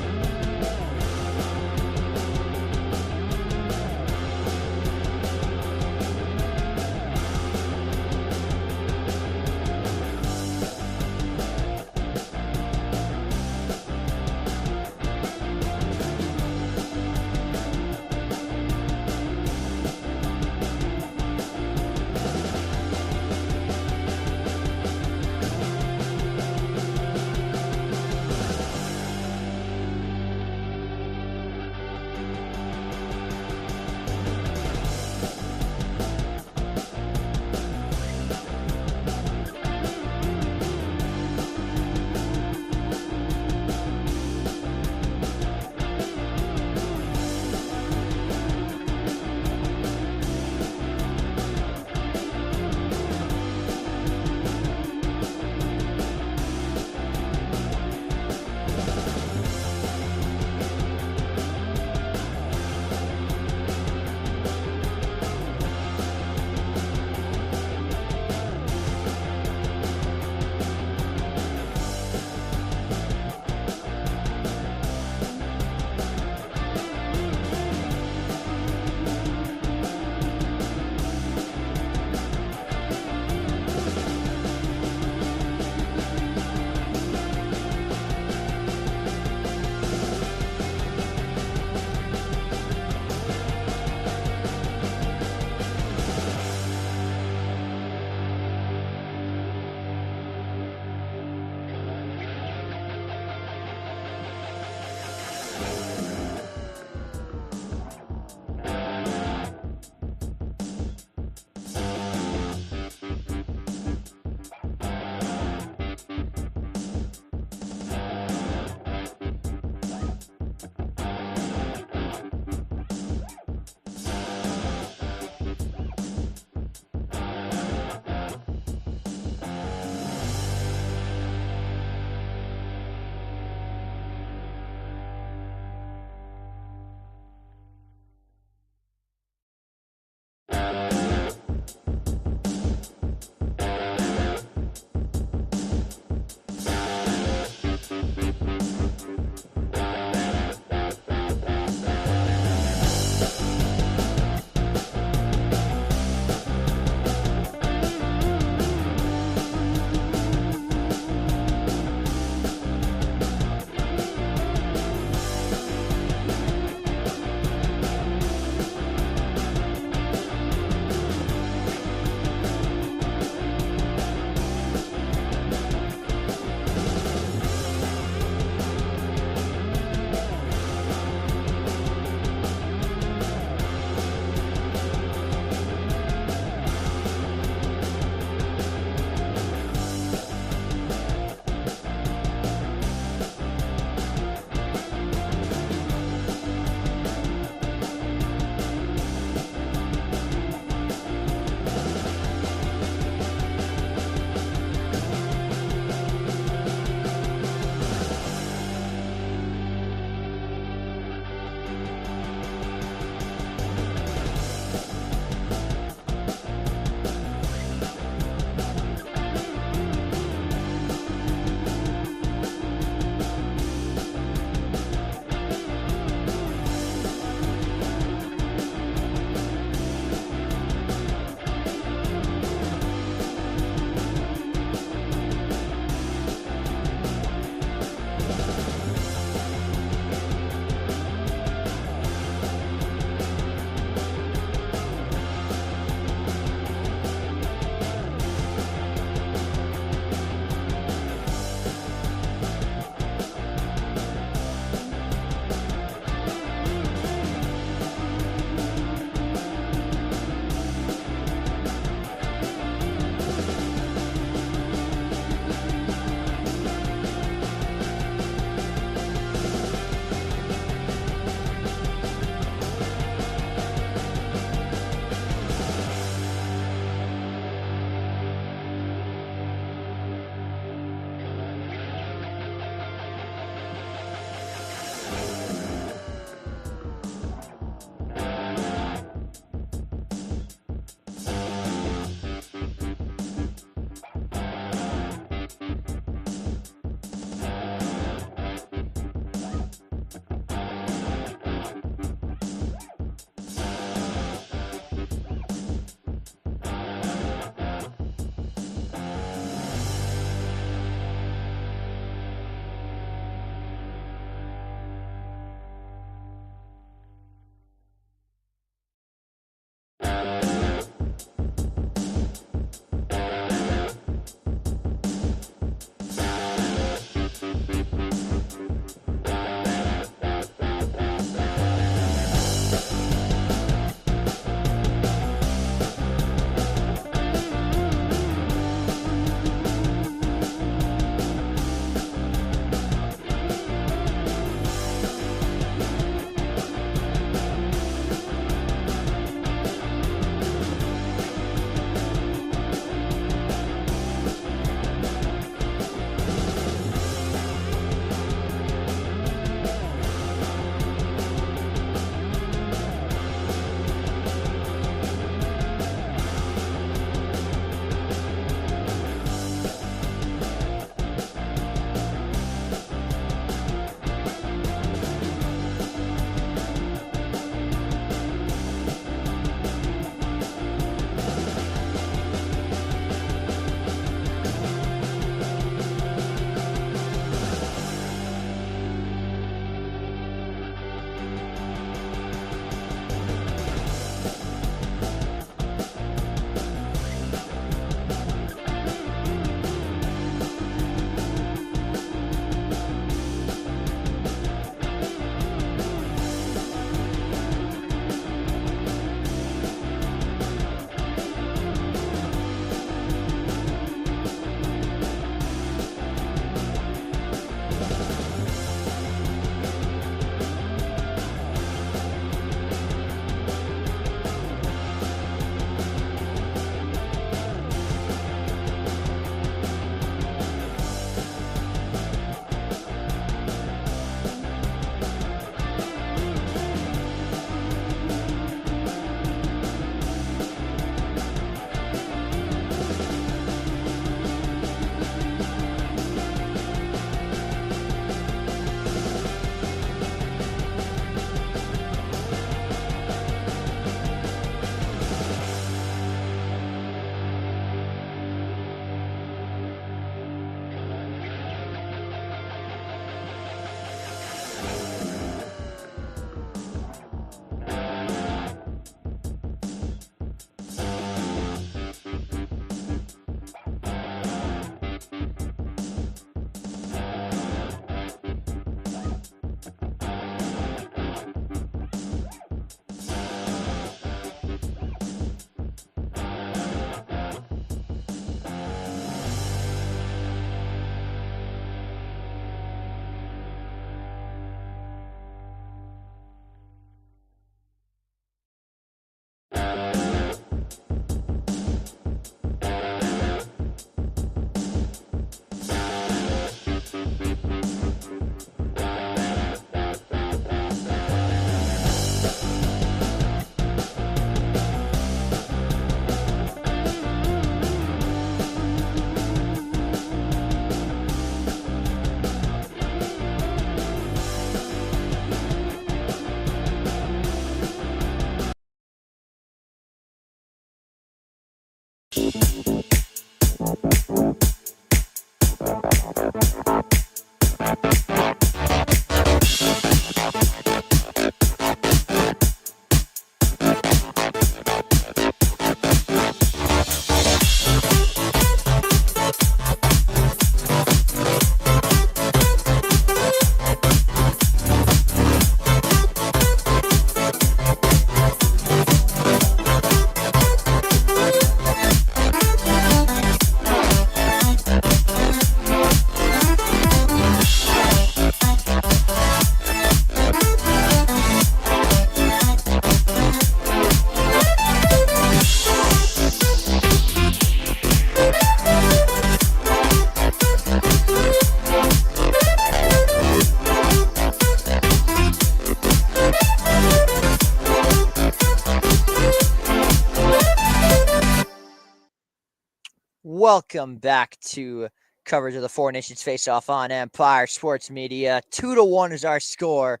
Welcome back to coverage of the Four Nations Face-Off on Empire Sports Media. 2-1 is our score.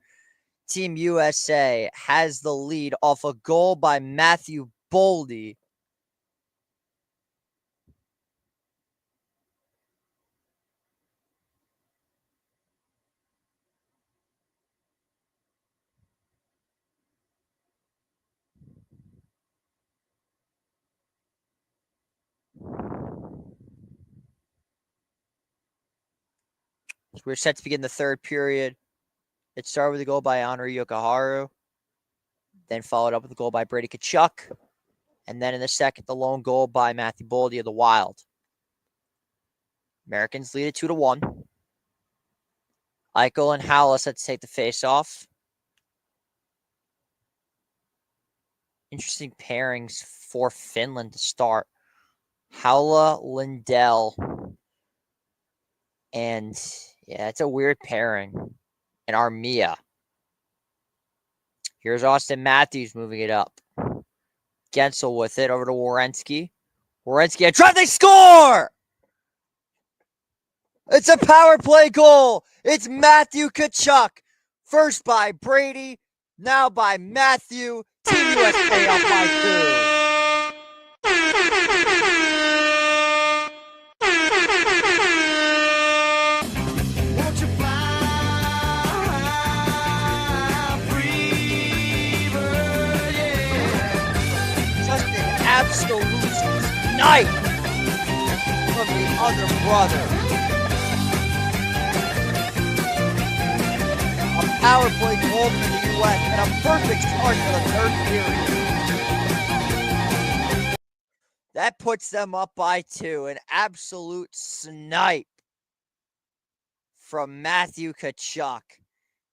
Team USA has the lead off a goal by Matthew Boldy. We're set to begin the third period. It started with a goal by Henri Yokoharu, then followed up with a goal by Brady Tkachuk, and then in the second, the lone goal by Matthew Boldy of the Wild. Americans lead it 2-1. Eichel and Howell set to take the face-off. Interesting pairings for Finland to start. Howla, Lindell, and yeah, it's a weird pairing. And Armia. Here's Austin Matthews moving it up. Gensel with it over to Werenski. Werenski, a drive, they score! It's a power play goal. It's Matthew Tkachuk. First by Brady, now by Matthew. Team USA up by 2. Just an absolute night from the other brother. A power play goal for the U.S. and a perfect start for the third period. That puts them up by 2. An absolute snipe from Matthew Tkachuk.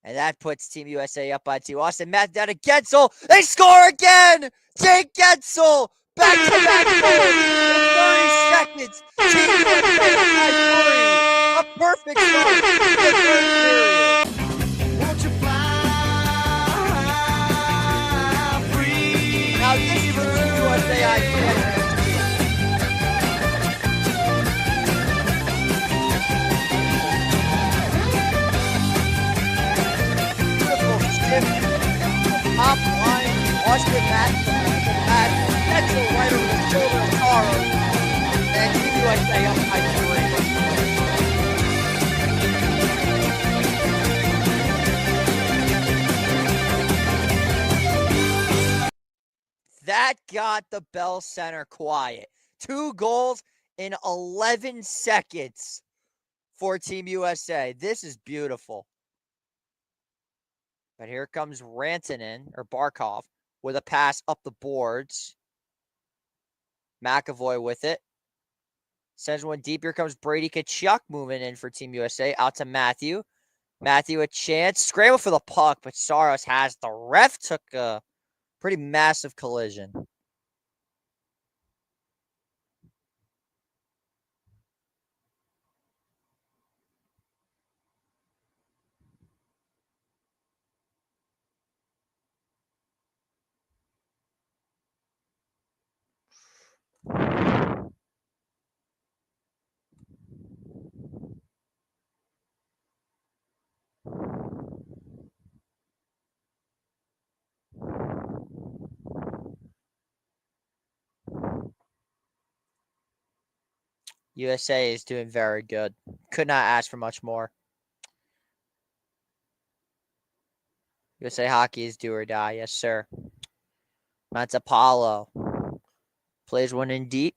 And that puts Team USA up by 2. Austin Matthews down to Gensel. They score again! Jake Gensel! Back-to-back goals in 30 seconds. Team USA up by 3. A perfect start to the third period. Now this is the Team USA I can. Beautiful shift. Top line. Austin Matthews. Gensel right over the shoulder of Taro. And Team USA up by 3. That got the Bell Center quiet. 2 goals in 11 seconds for Team USA. This is beautiful. But here comes Rantanen, or Barkov, with a pass up the boards. McAvoy with it. Sends one deep. Here comes Brady Tkachuk moving in for Team USA. Out to Matthew. Matthew a chance. Scramble for the puck, but Saros has the ref. Took a pretty massive collision. USA is doing very good. Could not ask for much more. USA Hockey is do or die. Yes, sir. That's Apollo. Plays one in deep.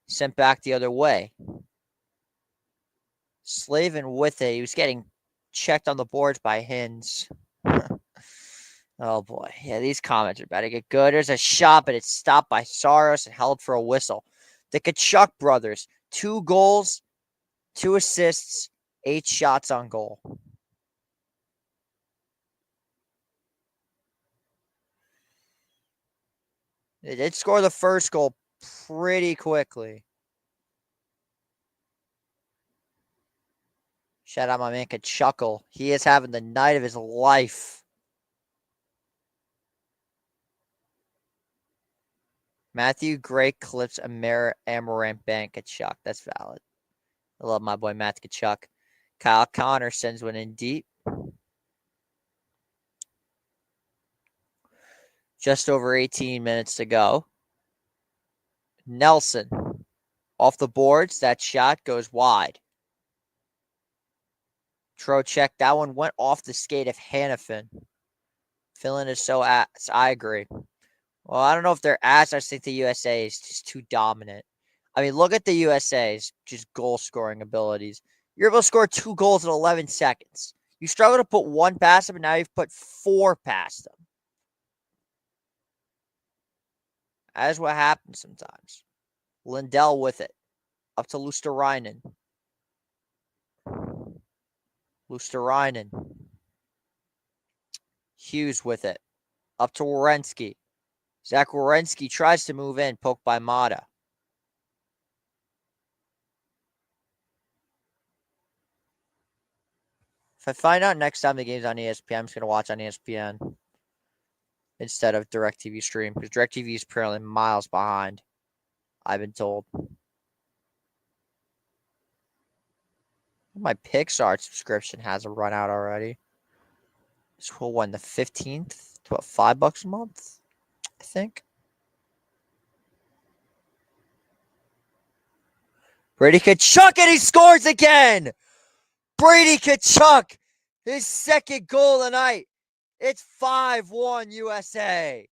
Sent back the other way. Slavin with it. He was getting checked on the boards by Hins. Oh, boy. Yeah, these comments are about to get good. There's a shot, but it's stopped by Saros and held for a whistle. The Tkachuk brothers, 2 goals, 2 assists, 8 shots on goal. They did score the first goal pretty quickly. Shout out my man Tkachuk. He is having the night of his life. Matthew Gray clips Amaranth Bank at Chuck. That's valid. I love my boy Matt Kachuk. Kyle Connor sends one in deep. Just over 18 minutes to go. Nelson off the boards. That shot goes wide. Trocheck, that one went off the skate of Hannafin. Finland is so ass. I agree. Well, I don't know if they're ass. I just think the USA is just too dominant. I mean, look at the USA's just goal scoring abilities. You're able to score 2 goals in 11 seconds. You struggle to put 1 past them, and now you've put 4 past them. That is what happens sometimes. Lindell with it. Up to Luosterainen. Hughes with it. Up to Werenski. Zach Werenski tries to move in. Poked by Mata. If I find out next time the game's on ESPN, I'm just going to watch on ESPN instead of DirecTV stream, because DirecTV is apparently miles behind, I've been told. My Pixar subscription has a run out already. This will the 15th to $5 a month, I think. Brady Tkachuk, and he scores again! Brady Tkachuk, his second goal of the night. It's 5-1 USA.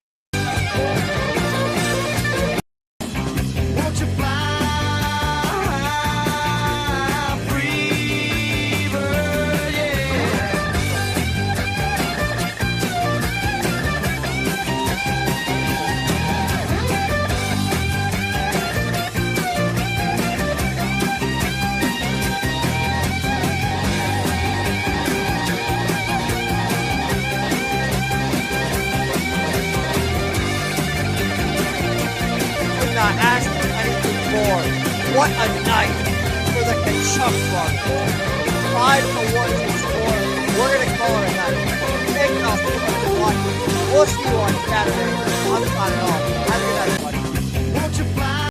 Not ask for anything more. What a night for the Tkachuk run. 5-1 to score. We're going to call it a night. Thank you all for watching. We'll see you on Saturday.